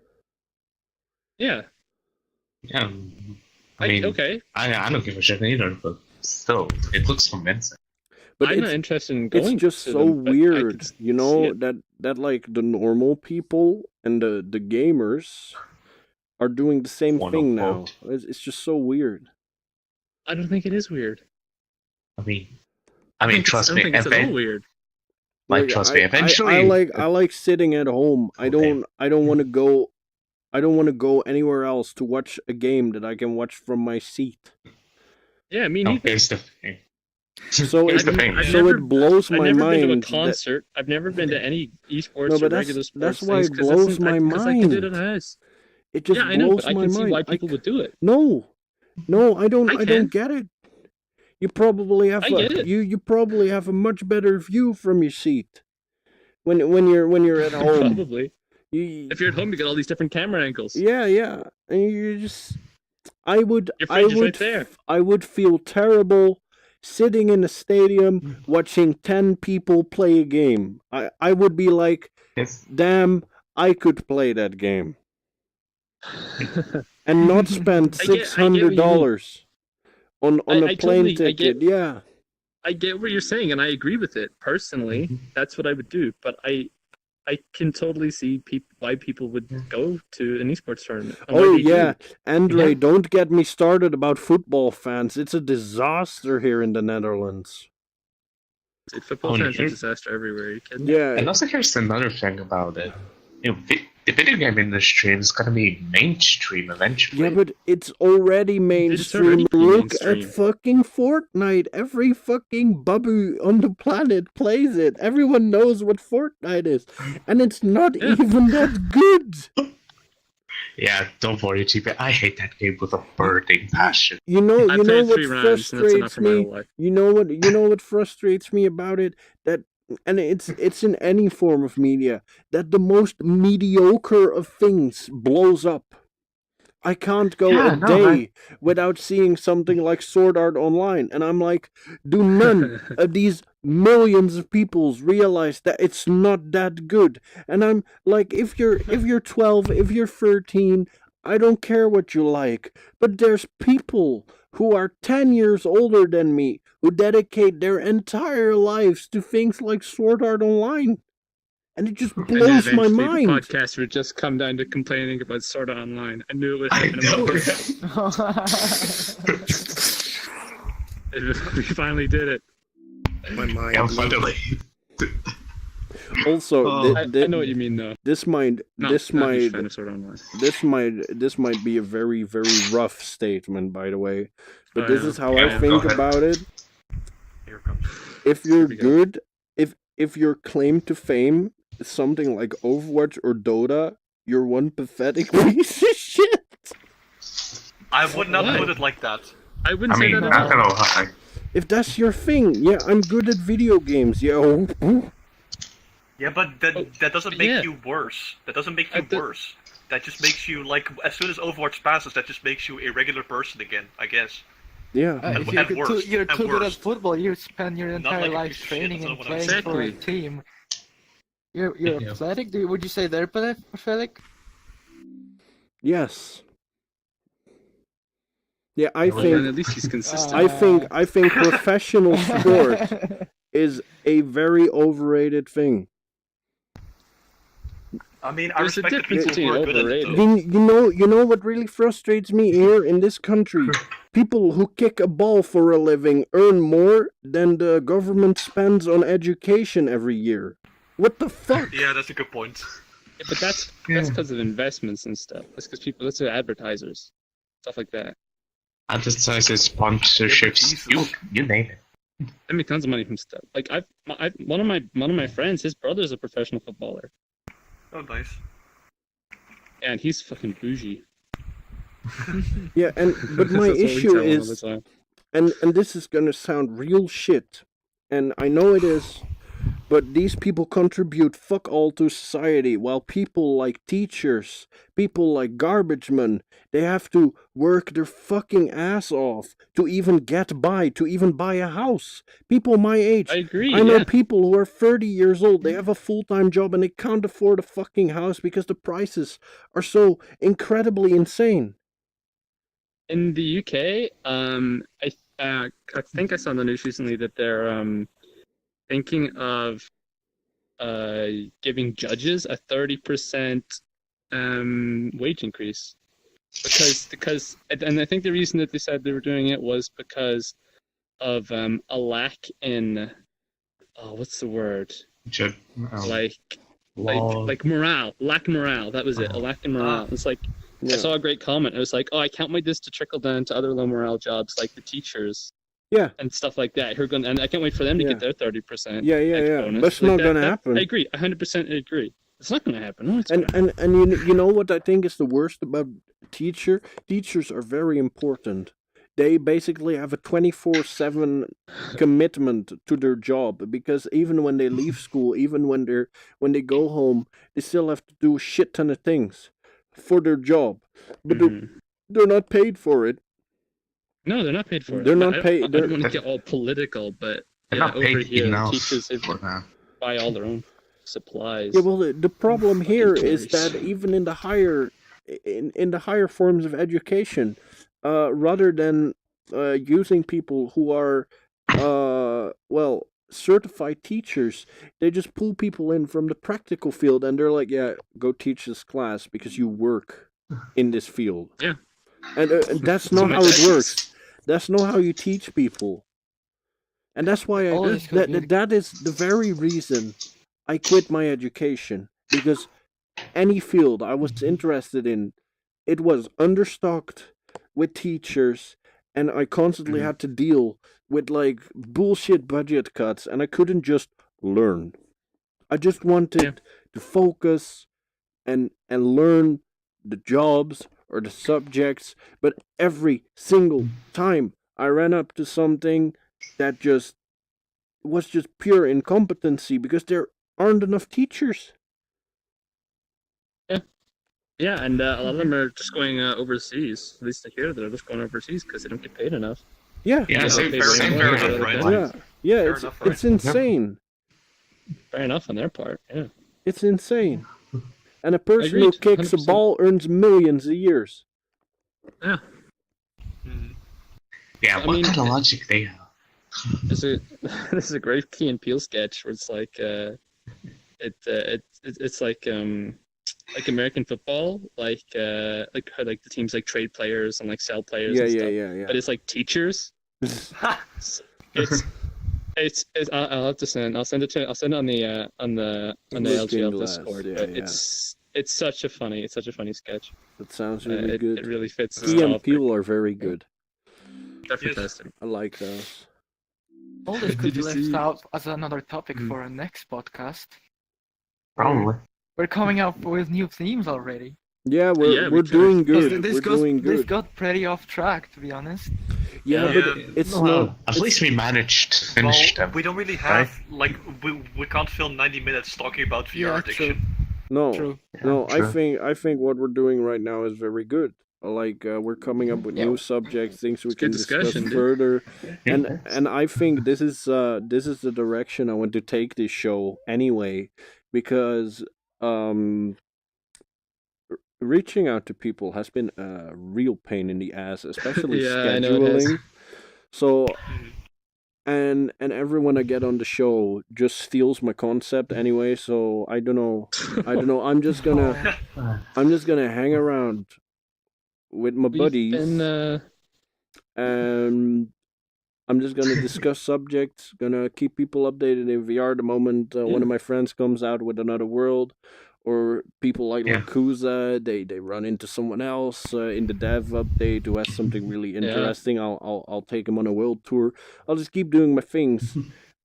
Yeah. Yeah. I mean, okay. I don't give a shit either, but still, it looks convincing. But I'm it's not interested in it's going. just to so them, but I weird, could you see know, it. that like the normal people and the gamers are doing the same Quote, thing now. unquote. It's just so weird. I don't think it is weird. I mean, I trust don't me, think it's at all weird. like, trust me, eventually. I like sitting at home. I Okay. don't want to go. I don't want to go anywhere else to watch a game that I can watch from my seat. Yeah, me No, neither. here's the thing. So Here's it, the thing. I've so never- it blows I've my never mind. been to a concert. I've never been to any esports No, but or that's- regular that's sports why things it 'cause blows that's- my 'cause I can do it mind. at a house. It just Yeah, I know, blows but I my can see mind. why people would do it. No, I don't. I I can. don't get it. You probably have I get it. you probably have a much better view from your seat when you're at home. Probably. You, If you're at home, you get all these different camera angles. yeah, and you just I would Your I fridge is would right there. I would feel terrible sitting in a stadium watching 10 people play a game. I would be like, It's, damn, I could play that game and not spend I get what you $600 on I a plane totally- I ticket. Yeah. I get what you're saying, and I agree with it. Personally, that's what I would do. But I can totally see why people would go to an esports tournament. and why Oh they do. yeah, Andre, Yeah. don't get me started about football fans. It's a disaster here in the Netherlands. Football Oh, fans are a here- disaster everywhere. Are you kidding? Yeah, and also, here's another thing about it. You know, the video game industry is gonna be mainstream eventually. Yeah, but it's already mainstream. Look at fucking Fortnite. Every fucking bubby on the planet plays it. Everyone knows what Fortnite is. And it's not even that good. Yeah, don't worry, GP. I hate that game with a burning passion. You know what frustrates me? You know what frustrates me about it? That, and it's in any form of media, that the most mediocre of things blows up. I can't go a day without seeing something like Sword Art Online, and I'm like, do none of these millions of people realize that it's not that good? And I'm like, if you're 12, if you're 13, I don't care what you like, but there's people who are 10 years older than me who dedicate their entire lives to things like Sword Art Online. And it just blows my mind. The podcast would just come down to complaining about Sword Art Online. I knew it would happen. We finally did it. My mind. Yeah, finally. Also, I know what you mean, though. This might be a very, very rough statement, by the way. But this is how I think about it. Here comes. If you're good, if your claim to fame is something like Overwatch or Dota, you're one pathetic piece of shit. I would not put it like that. I wouldn't say that at all. If that's your thing, yeah, I'm good at video games, yo. Yeah, but that doesn't make you worse. That doesn't make you worse. That just makes you, like, as soon as Overwatch passes, that just makes you a regular person again, I guess. Yeah. If you're too good at football, you spend your entire life training and playing for a team. You're pathetic? Would you say they're pathetic? Yes. Yeah, I think at least he's consistent. I think professional sport is a very overrated thing. I mean, I respect the people who are good at it, though. You know what really frustrates me here in this country? People who kick a ball for a living earn more than the government spends on education every year. What the fuck? Yeah, that's a good point. Yeah, but that's because of investments and stuff. That's because that's advertisers, stuff like that. Advertisers, sponsorships, you name it. I make tons of money from stuff. Like one of my friends, his brother's a professional footballer. Oh, nice. And he's fucking bougie. Yeah, but my issue is, and this is gonna sound real shit, and I know it is, but these people contribute fuck all to society, while people like teachers, people like garbage men, they have to work their fucking ass off to even get by, to even buy a house. People my age. I agree. I know people who are 30 years old, they have a full-time job and they can't afford a fucking house because the prices are so incredibly insane. In the UK, I think I saw in the news recently that they're thinking of giving judges a 30% wage increase because and I think the reason that they said they were doing it was because of a lack in what's the word, like morale, lack morale. That was it, a lack in morale. It's like I saw a great comment. It was like, I can't wait this to trickle down to other low morale jobs like the teachers. Yeah. And stuff like that. And I can't wait for them to get their 30%. Yeah. Bonus. That's not going to happen. I agree. 100% agree. It's not going to happen. No, and you know what I think is the worst about teachers are very important. They basically have a 24/7 commitment to their job, because even when they leave school, even when they go home, they still have to do a shit ton of things for their job. But they're not paid for it. No, they're not paid for it. They're not paid. I don't want to get all political, but over here, teachers buy all their own supplies. Yeah, well, the problem here is that even in the higher forms of education, rather than using people who are certified teachers, they just pull people in from the practical field, and they're like, yeah, go teach this class because you work in this field. Yeah. And that's not how it works. That's not how you teach people. And that's why that is the very reason I quit my education. Because any field I was interested in, it was understocked with teachers, and I constantly had to deal with like bullshit budget cuts, and I couldn't just learn. I just wanted to focus and learn the jobs or the subjects, but every single time I ran up to something that just was just pure incompetency because there aren't enough teachers. Yeah, and a lot of them are just going overseas. At least I hear they're just going overseas because they don't get paid enough. Yeah, Yeah, same, same fair here. enough, right? yeah, yeah. Fair It's enough, right? it's insane. Fair enough on their part. Yeah. It's insane. And a person who Agreed, kicks a 100%. ball earns millions a years. Yeah. Mhm. Yeah, I what mean, kind of logic they have? There's a this is a great Key and Peele sketch where it's like it's like American football, like how like the teams like trade players and like sell players Yeah, and yeah, stuff. yeah, But it's like teachers. It's I'll have to send. I'll send it on the Looking LGL Glass, Discord. yeah, But yeah. it's such a funny sketch. That sounds really good. It really fits this Key and topic. Peele are very good. They're Yes. fantastic. I like those. All this could Did be you left see- out as another topic Mm. for our next podcast. Probably. We're coming up with new themes already. Yeah, we we're could. doing This- good. This, We're goes, doing this good. got pretty off track, to be honest. Yeah, Yeah. but it's Well, not. at least we managed to finish Well, them. we don't really have like we can't fill 90 minutes talking about VR Yeah, addiction. No, True. no. True. I think what we're doing right now is very good. Like we're coming up with Yeah. new subjects, things we It's can good discuss discussion, dude. further, and I think this is the direction I want to take this show anyway, because reaching out to people has been a real pain in the ass, especially Yeah, I know it has. scheduling. So and everyone I get on the show just steals my concept anyway, so I don't know. I'm just gonna hang around with my We've buddies, been, and I'm just gonna discuss subjects, gonna keep people updated in VR the moment one of my friends comes out with another world, or people like Yeah. Lakuza, they run into someone else in the dev update who has something really interesting. I'll take him on a world tour. I'll just keep doing my things,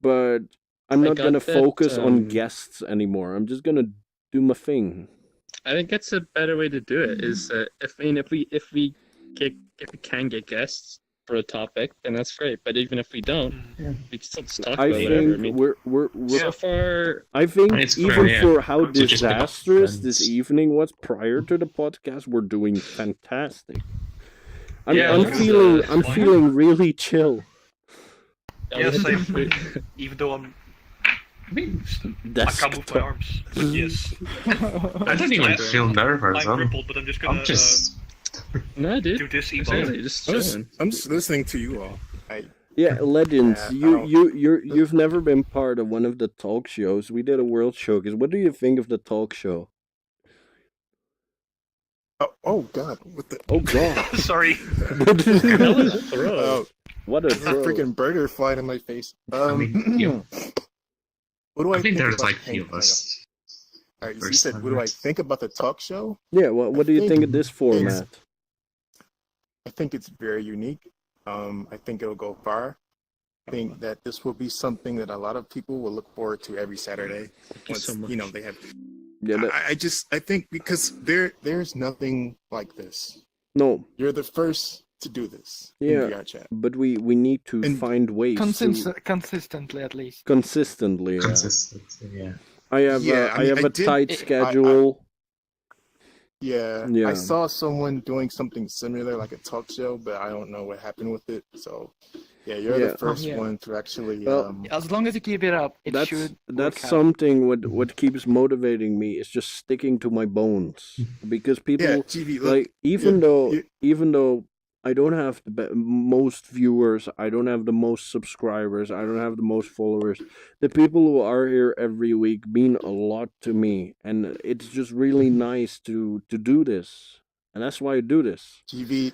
but I'm I not got gonna that, focus on guests anymore. I'm just gonna do my thing. I think that's a better way to do it. Is if we can get guests for a topic, then that's great. But even if we don't, we can still just talk I about whatever. I think mean, we're so far, I think It's even fair, yeah. for how So just pick up disastrous this friends. evening was prior to the podcast, we're doing fantastic. I'm Yeah, I'm that's, feeling uh, I'm fine. feeling really chill. Yeah, same. we- Even though I That's can't move my arms. But yes. I don't even feel nervous. I'm I'm, crippled, but I'm just gonna I'm just. no, dude. do this Exactly, ebow. just I'm just, chilling. I'm just listening to you all. Yeah, legends. Yeah, I don't- You've never been part of one of the talk shows. We did a world showcase. What do you think of the talk show? Oh God! What the? Oh God! Sorry. That was a throw. Oh, What a there's a throw! freaking bird flying in my face. mean, yeah. What do I, I think there's about like the few thing? of us. All right, you First said, time, what do I right? think about the talk show? Yeah. What do you think of this format? I think it's very unique. I think it'll go far. I think that this will be something that a lot of people will look forward to every Saturday. you Once so much. they have. Yeah. I think because there's nothing like this. No. You're the first to do this Yeah. in VR chat. But we need to And find ways to Consistently, at least. consistently. Consistency, yeah. I have Yeah, I I mean, have I a did- tight I- schedule. Yeah, Yeah. I saw someone doing something similar, like a talk show, but I don't know what happened with it. So, yeah, you're Yeah. the first Yeah. one to actually. Well, As long as you keep it up, it that's should. that's work out. something what keeps motivating me is just sticking to my bones, because people yeah, GB. Look, like even yeah, though you- even though I don't have the most viewers, I don't have the most subscribers, I don't have the most followers, the people who are here every week mean a lot to me, and it's just really nice to do this, and that's why I do this. GB,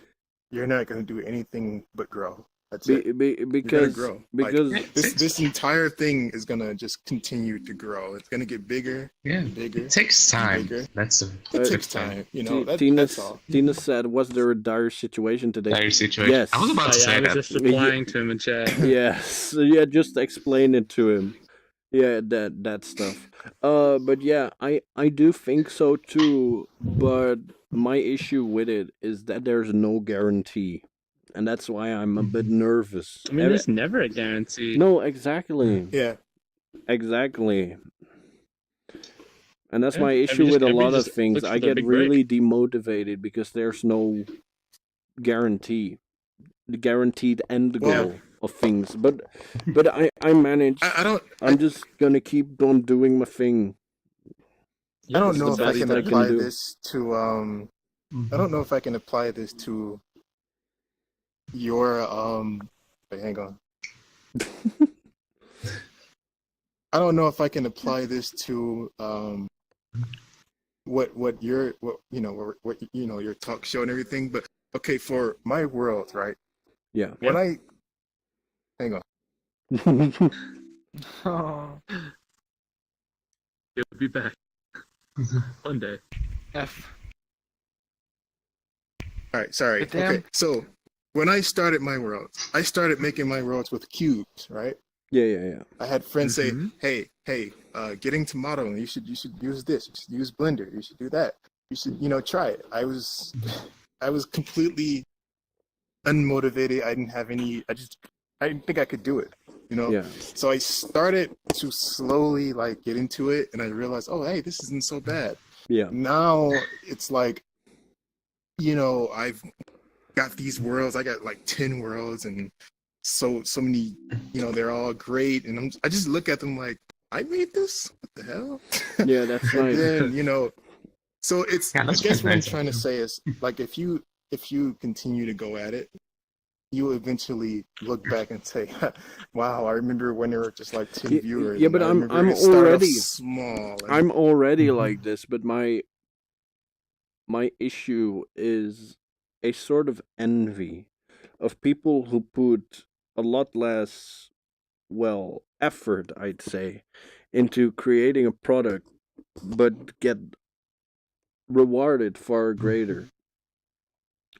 you're not gonna do anything but grow. That's it. You're gonna Because grow. because This entire thing is gonna just continue to grow. It's gonna get bigger, Yeah, bigger. it takes time. bigger. That's a It takes good thing. time, you know. Tina That's all. Tina said, "Was there a dire situation today?" Dire situation. Yes. I was about Oh, to yeah, say I was that. just replying to him in chat. Yes. Yeah, just explain it to him. Yeah, that stuff. But yeah, I do think so too. But my issue with it is that there's no guarantee, and that's why I'm a bit nervous. I mean, there's never a guarantee. No, exactly, Yeah. exactly. And that's Yeah, my every issue just- with a every lot of just things. looks for I the get big break. really demotivated because there's no guarantee, the guaranteed end Well- goal of things. But I manage. I don't I'm just gonna keep on doing my thing. I don't It's know the if I best can I can apply do. this to I don't know if I can apply this to your wait, hang on. I don't know if I can apply this to what your your talk show and everything, but okay, for my world, right? Yeah. When I hang on. Oh, He'll be back one day. F. All right, sorry. But damn. Okay, so when I started my worlds, I started making my worlds with cubes, right? yeah. I had friends Mhm. say, "Hey, getting to modeling, you should use this. You should use Blender. You should do that. You should, try it." I was completely unmotivated. I didn't have any. I didn't think I could do it. Yeah. So I started to slowly like get into it, and I realized, oh, hey, this isn't so bad. Yeah. Now it's like, I've got these worlds. I got like 10 worlds, and so many. They're all great, and I just look at them like, I made this. What the hell? Yeah, that's And nice. then so it's. Yeah, I that's guess pretty what I'm nice. trying to say is like if you continue to go at it, you will eventually look back and say, "Wow, I remember when there were just like 10 Yeah, viewers." yeah, and but I I'm remember it started off already small. And I'm already Mhm. like this, but my issue is a sort of envy of people who put a lot less, well, effort, I'd say, into creating a product, but get rewarded far greater.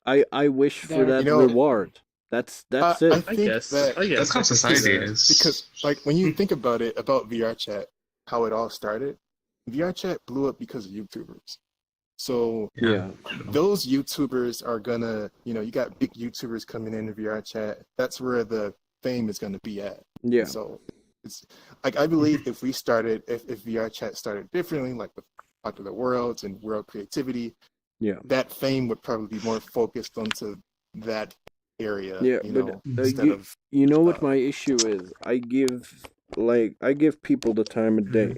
I wish for There- that You know, reward. That's I it. I think guess. that I guess. That's how I could see society that. is. because like when you think about it, about VR chat, how it all started, VR chat blew up because of YouTubers. So Yeah. those YouTubers are gonna, you got big YouTubers coming in VR chat. That's where the fame is gonna be at. Yeah. So it's like I believe if VR chat started differently, like with Popular Worlds and World Creativity, Yeah. that fame would probably be more focused onto that area. Yeah, but instead of you know what uh, my issue is? I give people the time of day.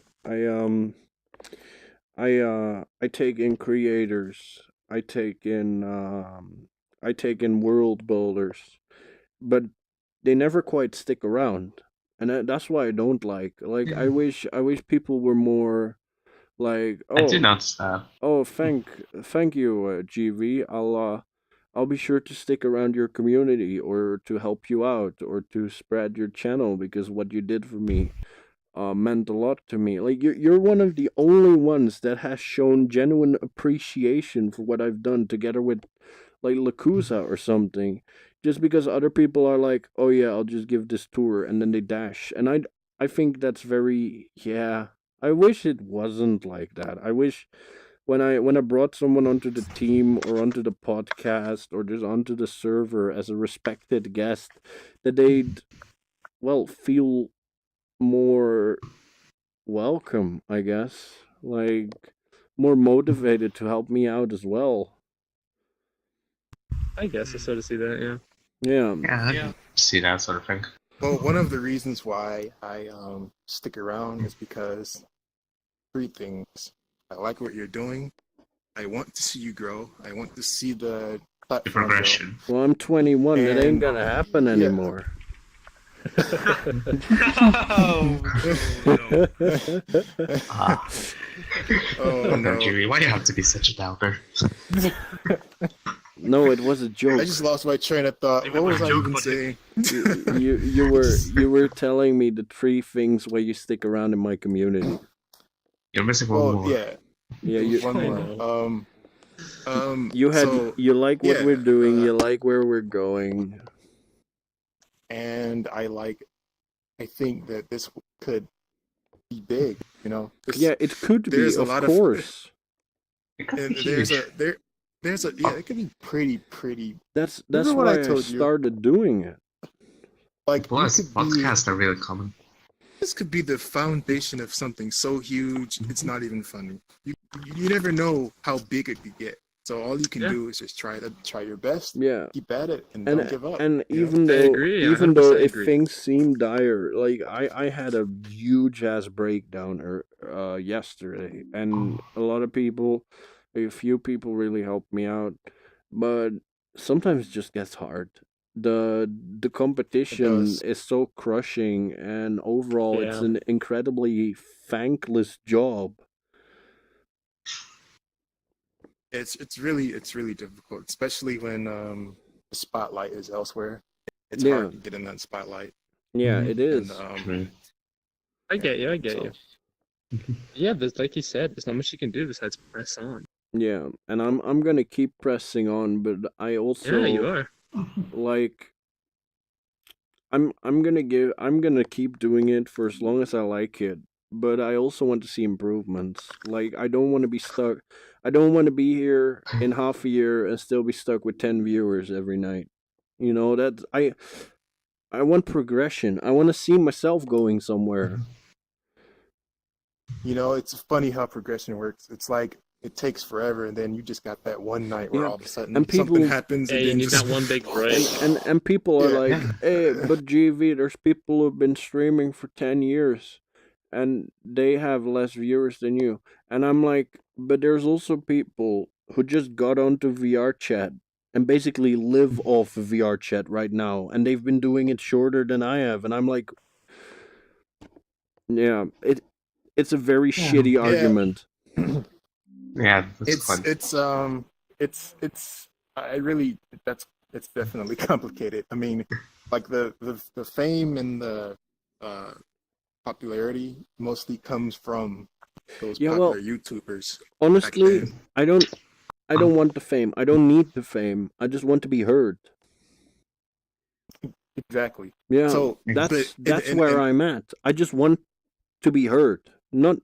I take in creators. I take in world builders, but they never quite stick around, and that's why I don't like. Like I wish people were more like, I do oh, notice that. oh, thank you, GV. I'll be sure to stick around your community or to help you out or to spread your channel because what you did for me meant a lot to me. Like you're one of the only ones that has shown genuine appreciation for what I've done together with like Lakusa or something. Just because other people are like, "Oh yeah, I'll just give this tour," and then they dash. And I think that's very, yeah. I wish it wasn't like that. I wish when I brought someone onto the team or onto the podcast or just onto the server as a respected guest, that they'd, well, feel more welcome, I guess. Like more motivated to help me out as well. I guess I sort of see that. Yeah. Yeah. Yeah, I can see that sort of thing. well, one of the reasons why I stick around is because three things. I like what you're doing. I want to see you grow. I want to see the The platform grow. progression. Well, I'm 21. That ain't And- gonna happen yeah. anymore. Ah. Oh no. Jimmy, why do you have to be such a doubter? No, it was a joke. I just lost my train of thought. It What was was a I joke, even but saying? You were telling me the 3 things where you stick around in my community. You're missing one Well, more. yeah, Yeah, one I more. know. you like what yeah, we're doing, you like where we're going. and I think that this could be big. Yeah, it could be, there's a of lot course. It could be there's huge. there's a yeah, it could be pretty. That's Remember what I why I told you? started doing it. Like you Plus, could be. podcasts are really common. This could be the foundation of something so huge it's not even funny. You never know how big it could get. So all you can do is just try your best, Yeah. keep at it, and And don't give up. and you know? even I though agree, I even though 100% if agree. things seem dire, like I had a huge ass breakdown yesterday, and a few people really helped me out, but sometimes it just gets hard. The It competition does. is so crushing, and overall it's Yeah. an incredibly thankless job. It's really difficult, especially when the spotlight is elsewhere. It's Yeah, hard to get in that spotlight, yeah, Mhm. it and is. True. I yeah, get you. I get so you. Yeah, there's like you said, there's not much you can do besides press on. Yeah, and I'm gonna keep pressing on, but I Yeah, you also are. like I'm gonna keep doing it for as long as I like it, but I also want to see improvements. Like I don't want to be stuck. I don't want to be here in half a year and still be stuck with 10 viewers every night. You know that I want progression. I want to see myself going somewhere. it's funny how progression works. It's like it takes forever, and then you just got that one night where Yeah, all of a sudden and something people happens, Yeah, and you then need just that one big break. and people are yeah. like, "Hey, but GV, there's people who've been streaming for 10 years and they have less viewers than you." And I'm like, "But there's also people who just got onto VR chat and basically live off of VR chat right now, and they've been doing it shorter than I have." And I'm like, "Yeah, it's a very Yeah. shitty Yeah. argument." Yeah, that's it's fun. it's I really that's it's definitely complicated. I mean, like the fame and the uh popularity mostly comes from those Yeah, popular well, YouTubers back honestly, then. I don't want the fame. I don't need the fame. I just want to be heard. Exactly. Yeah, So, but that's where and I'm at. I just want to be heard. Not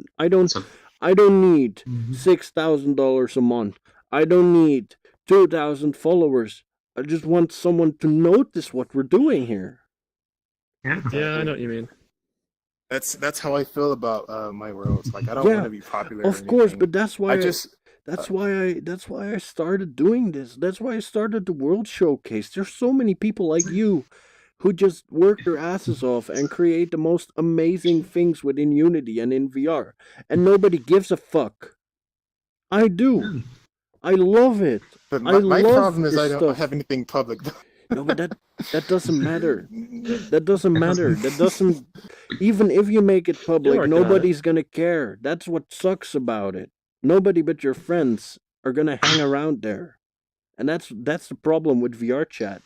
So, I don't need mhm. $6,000 a month. I don't need 2,000 followers. I just want someone to notice what we're doing here. Yeah. Yeah, I exactly. know what you mean. That's how I feel about my worlds. Like I don't want Yeah, to be popular or of course, anything. but I just that's why I started doing this. That's why I started the World Showcase. There's so many people like you who just work their asses off and create the most amazing things within Unity and in VR, and nobody gives a fuck. I do. Yeah. I love it. but I my love problem is this I don't have stuff. anything public. No, but that doesn't matter. That doesn't matter. That doesn't. Even if you make it You're public, working on it. nobody's gonna care. That's what sucks about it. Nobody but your friends are gonna hang around there, and that's the problem with VR chat.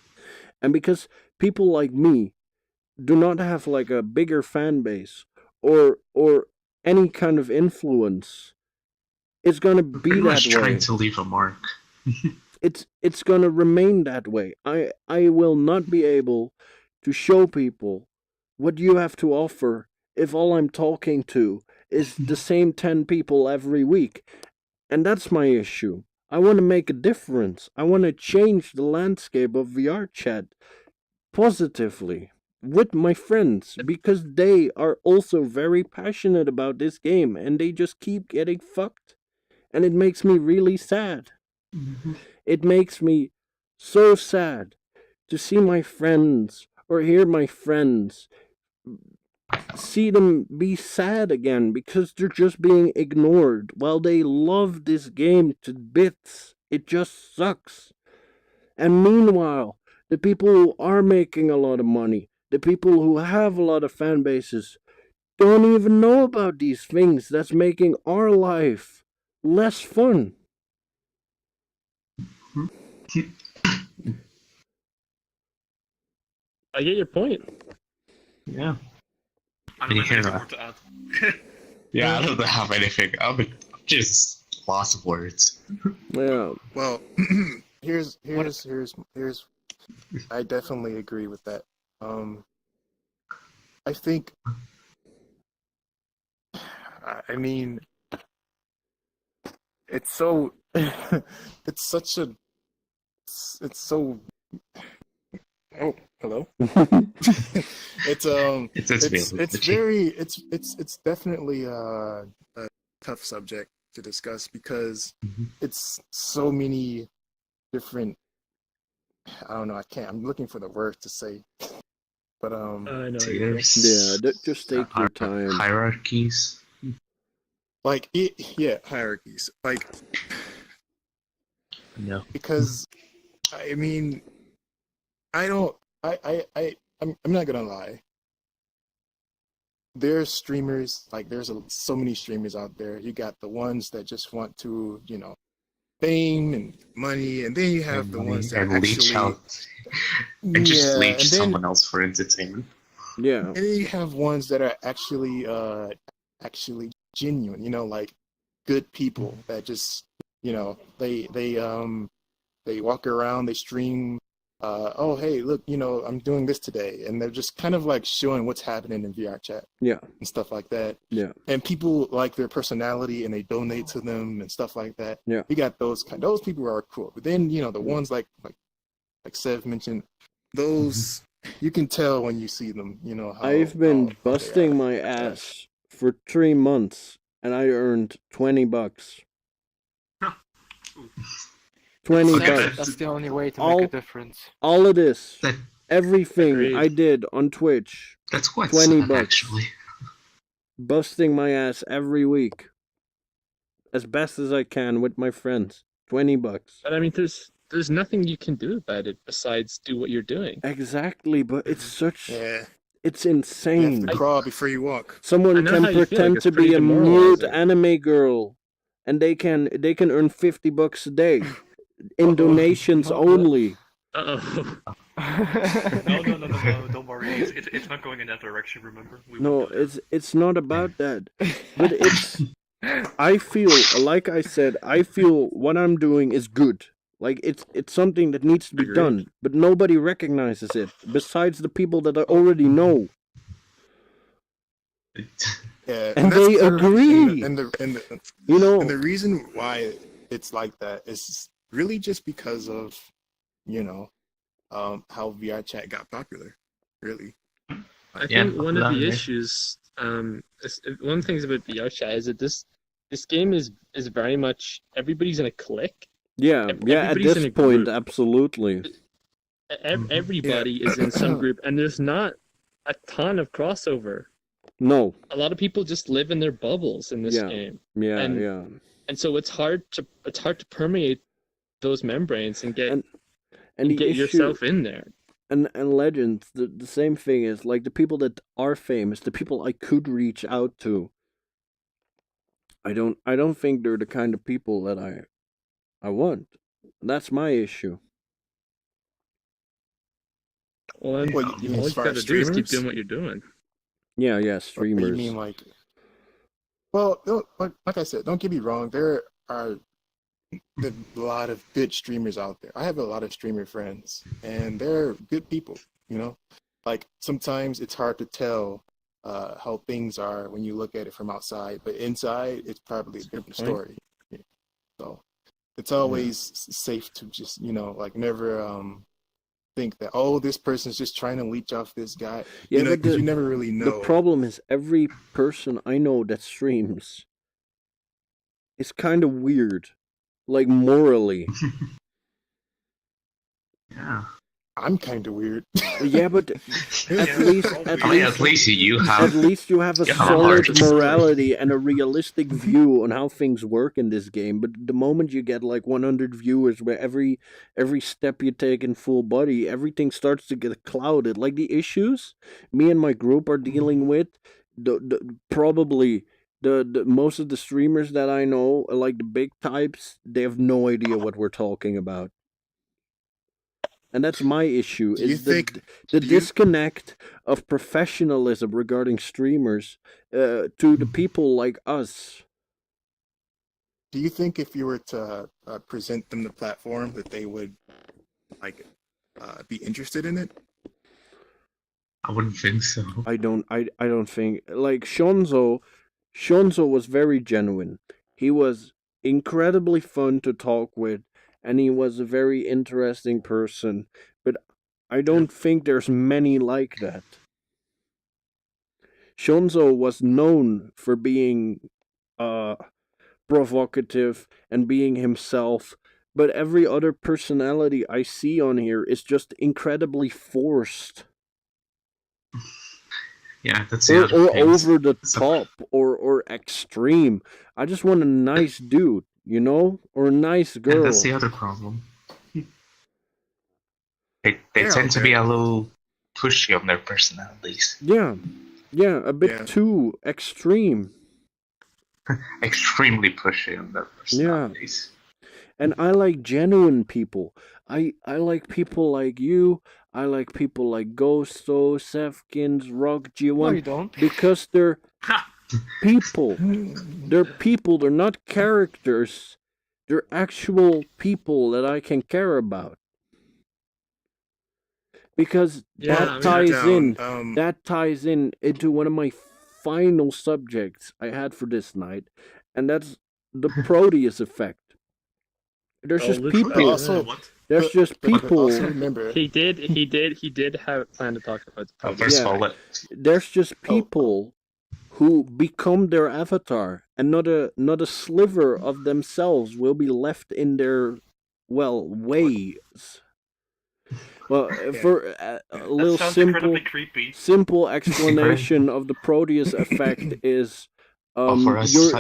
And because people like me do not have like a bigger fan base or any kind of influence, it's gonna We're be pretty that much trying way. to leave a mark. It's gonna remain that way. I will not be able to show people what you have to offer if all I'm talking to is the same 10 people every week. And that's my issue. I want to make a difference. I want to change the landscape of VR chat positively with my friends because they are also very passionate about this game and they just keep getting fucked. And it makes me really sad. Mhm. It makes me so sad to see my friends or hear my friends see them be sad again because they're just being ignored while they love this game to bits. It just sucks. And meanwhile, the people who are making a lot of money, the people who have a lot of fan bases, don't even know about these things that's making our life less fun. I get your point. Yeah. I And don't you have hear anything that? more to add. Yeah, I don't have anything. I'm just lost of words. Yeah. Well, here's. I definitely agree with that. I think. I mean, it's so. It's such a. It's so. Oh, hello. It's It's very it's definitely a tough subject to discuss because it's so many different. I don't know. I can't. I'm looking for the word to say, but I know. Yeah, just take your time. Hierarchies. like yeah, hierarchies. Like No. because I mean I don't I'm not gonna lie. There's streamers like so many streamers out there. You got the ones that just want to fame and money, and then you have the ones that and leech actually out and just yeah, leech and then someone else for entertainment. Yeah. you have ones that are actually genuine. Like good people that just they walk around, they stream. Oh, hey, look, I'm doing this today, and they're just kind of like showing what's happening in VR chat Yeah. and stuff like that. Yeah. And people like their personality, and they donate to them and stuff like that. Yeah. We got those people are cool. But then the ones like Sev mentioned, those you can tell when you see them. I've been how they busting are. my ass for 3 months, and I earned $20. $20 Okay, bucks. That's the only way to All- make a difference. All of this, That- everything Agreed. I did on Twitch, That's quite 20 sad, bucks. actually. Busting my ass every week, as best as I can with my friends. $20. But I mean, there's nothing you can do about it besides do what you're doing. Exactly, but it's Yeah, it's you have insane. to crawl before you walk. Someone I know can how you feel, pretend it's to pretty be a nude demoralizing. anime girl, and they can earn $50 a day in donations No, only. Uh-oh. No, don't worry. It's not going in that direction. Remember, we No, won't go there. it's not about that, but it's. I feel, like I said, I feel what I'm doing is good. Like it's something that needs to be Agreed. done, but nobody recognizes it besides the people that I already know. Yeah, And that's they part of- agree. And the You and the know, reason why it's like that is really just because of how VR chat got popular. Really. I Yeah, think one of the yeah. issues, one of the things about VRChat is that this game is very much everybody's in a clique. yeah, at Everybody's in this a point, group. absolutely. Everybody is in some group, and there's not a ton of crossover. No, A lot of people just live in their bubbles in this Yeah. game, yeah, And- yeah. and so it's hard to permeate those membranes and get And the get issue, yourself in there. and Legends, the same thing is like the people that are famous, the people I could reach out to. I don't think they're the kind of people that I want. That's my issue. Well, then, Well, you mean all as you far gotta as do is keep streamers? doing what you're doing. Yeah, Or you streamers. mean like? Well, like I said, don't get me wrong. There are a lot of good streamers out there. I have a lot of streamer friends, and they're good people. Like sometimes it's hard to tell how things are when you look at it from outside, but inside it's probably a different point. story. So it's always safe to just like never think that this person's just trying to leech off this guy. Yeah, but because you never really know. The problem is every person I know that streams is kind of weird, like morally. Yeah. I'm kind of weird. Yeah, but at least you at have. least you have a Yeah, solid hard. morality and a realistic view on how things work in this game. But the moment you get like 100 viewers, where every step you take in full body, everything starts to get clouded. Like the issues me and my group are dealing with, probably the most of the streamers that I know, like the big types, they have no idea what we're talking about. and that's my issue. Do you Is think? the Do you disconnect of professionalism regarding streamers to the people like us. do you think if you were to present them the platform that they would like be interested in it? I wouldn't think so. I don't think like Shonzo was very genuine. He was incredibly fun to talk with, and he was a very interesting person. But I don't think there's many like that. Shonzo was known for being uh provocative and being himself, but every other personality I see on here is just incredibly forced. Yeah, that's the other Or thing. over the So- top or extreme. I just want a nice dude, you know, or a nice And girl. that's the other problem. They Yeah, tend to okay. be a little pushy on their personalities. Yeah, a bit Yeah. too extreme. Extremely pushy on their personalities. And I like genuine people. I like people like you. I like people like Ghosto, Sefkins, Rock, No, G1 you don't. because they're people. They're people. They're not characters. They're actual people that I can care about. Because Yeah, that I mean, ties in. Down, That ties in into one of my final subjects I had for this night, and that's the Proteus effect. There's Oh, just let's people. talk also, What? There's but- just but people. also remember, He did have a plan to talk about the Oh, problem. first Yeah. of all, There's just people who become their avatar, and not a sliver of themselves will be left in their ways. Well, for a That little sounds simple incredibly creepy. simple explanation of the Proteus effect is for us, it's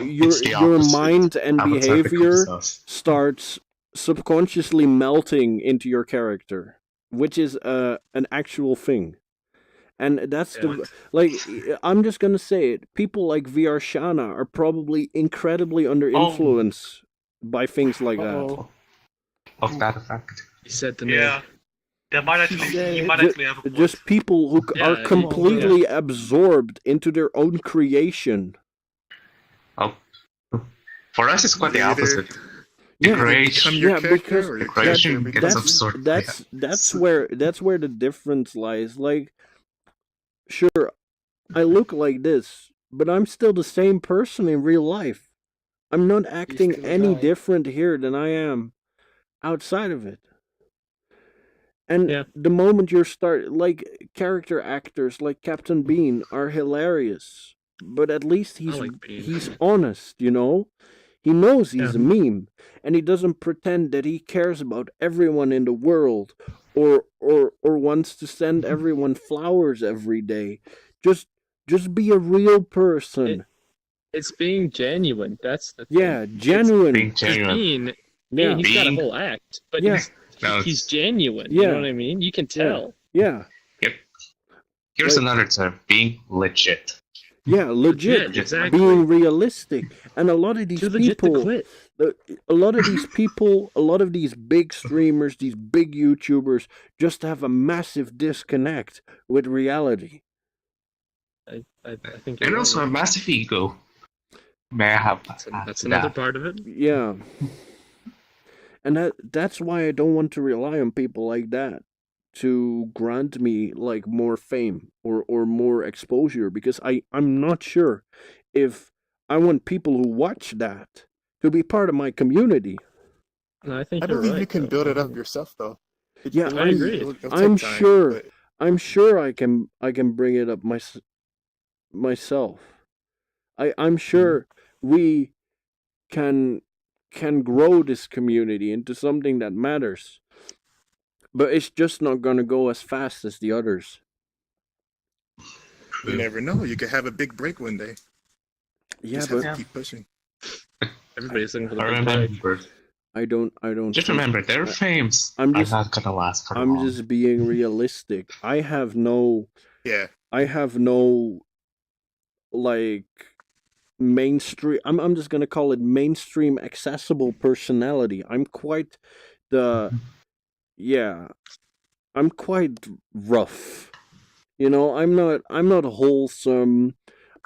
the your opposite. mind and Avatar becomes behavior us. starts subconsciously melting into your character, which is an actual thing. And that's Yeah. I'm just gonna say it. People like VR Shana are probably incredibly under Oh. influence by things like that. Uh-oh. Of that effect. He said the name. Yeah. That might actually, you might Ju- actually have a point. Just people who are Yeah, completely absorbed into their own creation. Oh, for us, it's quite the They either- opposite. Yeah, become Creation, your yeah, character because or your creation character gets becomes you. absorbed. that's where the difference lies. Like, sure, I look like this, but I'm still the same person in real life. I'm not acting still a any guy. different here than I am outside of it. And Yeah. the moment you start, like, character actors like Captain Bean are hilarious, but at least I like Bean. he's honest, you know. He knows he's a Yeah. meme, and he doesn't pretend that he cares about everyone in the world, or wants to send everyone flowers every day. Just be a real person. It's being genuine. That's the thing. Yeah, genuine. Being 'Cause genuine. Yeah. He's got a Being- whole act, but Yeah. he's genuine. You Yeah. know what I mean? You can tell. Yeah, Here's Like- another term: being legit. yeah, legit. exactly. Being realistic, and a lot of these Too legit to people. quit. A lot of these people, a lot of these big streamers, these big YouTubers, just have a massive disconnect with reality. I think And you're also a right. massive ego. May I have That's that? another part of it. Yeah. And that's why I don't want to rely on people like that to grant me like more fame or more exposure, because I'm not sure if I want people who watch that to be part of my community. No, I think I you're believe right. you can though. build it up yourself, though. Yeah, It'll I be- agree. it'll take I'm time, sure. but I'm sure I can bring it up myself. I'm sure we can grow this community into something that matters. But it's just not gonna go as fast as the others. you never know. You could have a big break one day. Yeah, Just have but to keep pushing. Everybody's looking for the I big break. remember. I don't Just think- remember, their fames I'm are just- not gonna last for I'm long. just being realistic. I have no Yeah. like mainstream. I'm just gonna call it mainstream accessible personality. I'm quite the yeah. I'm quite rough. You know, I'm not wholesome.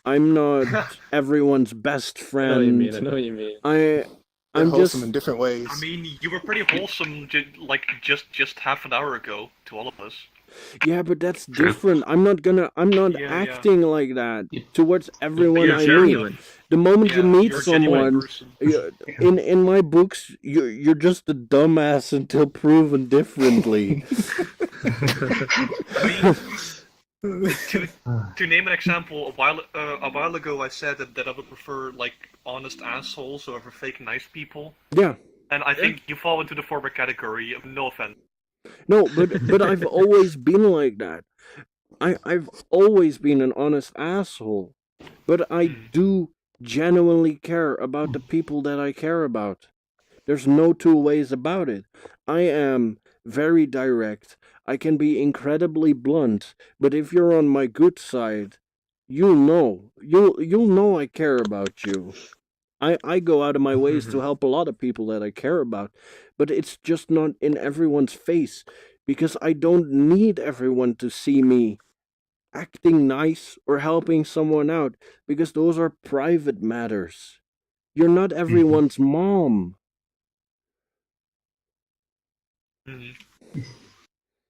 I'm not everyone's best I know what you mean. I friend. know what you mean. You're I'm wholesome just in different ways. I mean, you were pretty wholesome, just half an hour ago to all of us. yeah, but that's True. different. I'm not Yeah, acting like that towards But everyone you're I genuine. meet. The moment you Yeah, meet you're a genuine someone, person. in my books, you're just a dumbass until proven differently. I mean, to name an example, a while ago I said that I would prefer like honest assholes over fake nice people, Yeah. and I think you fall into the former category. No offense. No, but I've always been like that. I've always been an honest asshole. But I do genuinely care about the people that I care about. There's no two ways about it. I am very direct. I can be incredibly blunt, but if you're on my good side, you'll know. You'll know I care about you. I go out of my ways to help a lot of people that I care about, but it's just not in everyone's face because I don't need everyone to see me acting nice or helping someone out because those are private matters. You're not everyone's mom. Mhm.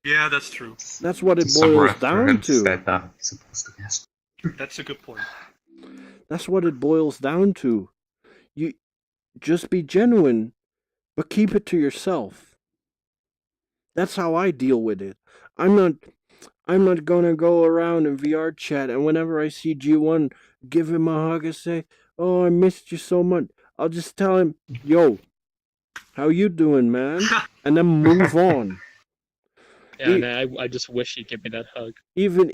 Yeah, that's true. That's what it Some boils down reference to. that I'm supposed to guess. That's a good point. That's what it boils down to. You just be genuine, but keep it to yourself. That's how I deal with it. I'm not I'm not gonna go around in VR chat and whenever I see G1 give him a hug and say, "Oh, I missed you so much." I'll just tell him, "Yo, how you doing, man?" And then move on. Yeah, E- and I just wish he'd give me that hug. even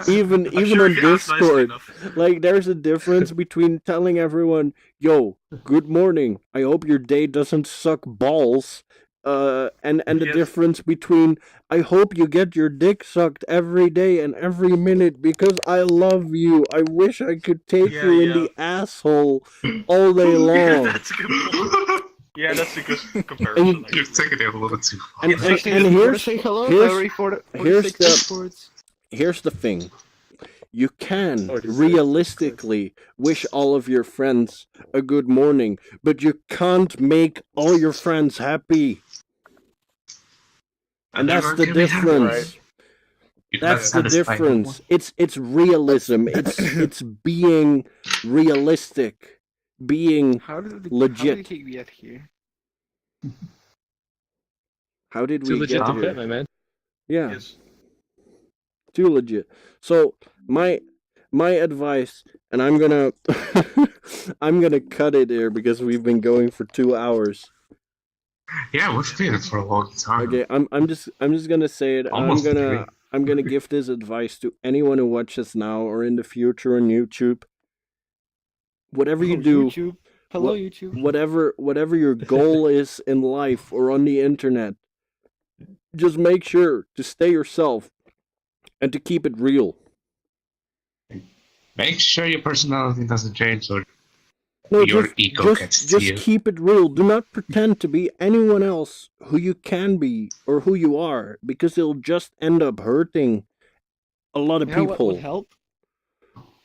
Even I'm even sure on if you ask nicely Discord, enough. like there's a difference between telling everyone, "Yo, good morning. I hope your day doesn't suck balls." And the Yes. difference between I hope you get your dick sucked every day and every minute because I love you. I wish I could take Yeah, you in yeah. the asshole all day Yeah, long. that's a good point. Yeah, that's a good comparison. And- You're Actually. taking it a little too far. And, Yes, and, actually, and you You wanna here's say hello, here's- Larry, for the here's 46 the- Esports? here's the thing. You can 46, realistically wish all of your friends a good morning, but you can't make all your friends happy. And Never that's the can be happy. difference. You cannot That's the satisfy difference. It's realism. It's being realistic, being How did legit. he get here? How did Too we legit get to here? quit, my man. Yeah, Yes. too legit. So my advice, and I'm gonna I'm gonna cut it here because we've been going for 2 hours. Yeah, we've been it for a long time. Okay, I'm just gonna say it. Almost I'm gonna give this advice to anyone who watches now or in the future on YouTube. Whatever you Oh, do, YouTube. Hello, what- YouTube. whatever your goal is in life or on the internet, just make sure to stay yourself and to keep it real. Make sure your personality doesn't change or No, your ego gets to just you. keep it real. Do not pretend to be anyone else who you can be or who you are, because it'll just end up hurting a lot of You know what would people. help?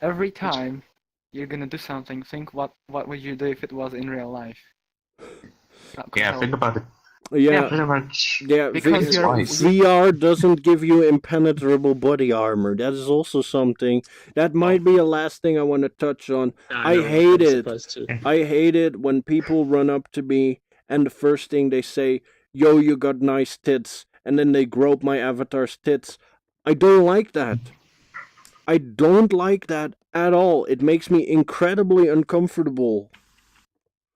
Every time you're gonna do something, think what would you do if it was in real life? That could Yeah, help. think about it. Yeah, Pretty much. yeah. Because you're- Twice. VR doesn't give you impenetrable body armor. That is also something that might be a last thing I want to touch on. I know, hate I'm it. supposed to. I hate it when people run up to me and the first thing they say, "Yo, you got nice tits," and then they grope my avatar's tits. I don't like that. I don't like that at all. It makes me incredibly uncomfortable.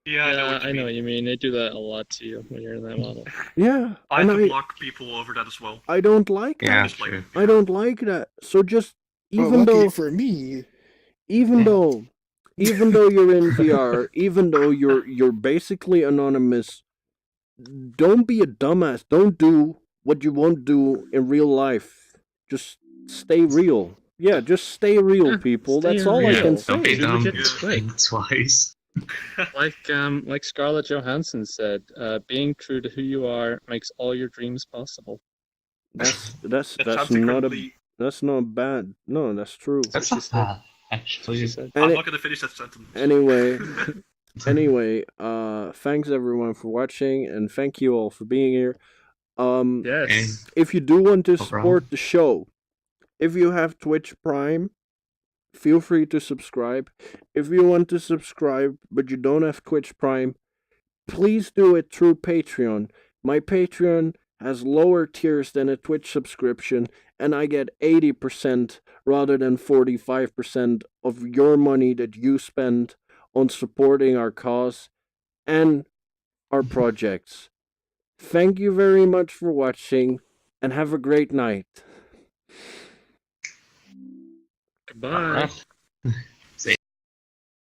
Yeah, I know what you mean. They do that a lot to you when you're in that model. Yeah, I and have to block people over that as well. I don't like Yeah, that. Just like true. I don't like that. So just Well, even lucky though for me, even Yeah. though even though you're in VR, even though you're basically anonymous, don't be a dumbass. Don't do what you won't do in real life. Just stay real. Yeah, just stay real, Yeah, people. stay That's all I real. can Don't be say. dumb. legit to quit. Think twice. Like Scarlett Johansson said, being true to who you are makes all your dreams possible. That's That that's sounds not incredibly. that's not bad. No, that's true. That's she not said. bad, She actually. said. I'm Any, not gonna finish that sentence. anyway, thanks everyone for watching, and thank you all for being here. And Yes. If you do want to No problem. support the show, if you have Twitch Prime, feel free to subscribe. If you want to subscribe but you don't have Twitch Prime, please do it through Patreon. My Patreon has lower tiers than a Twitch subscription, and I get 80% rather than 45% of your money that you spend on supporting our cause and our projects. Thank you very much for watching, and have a great night. Goodbye. Alright.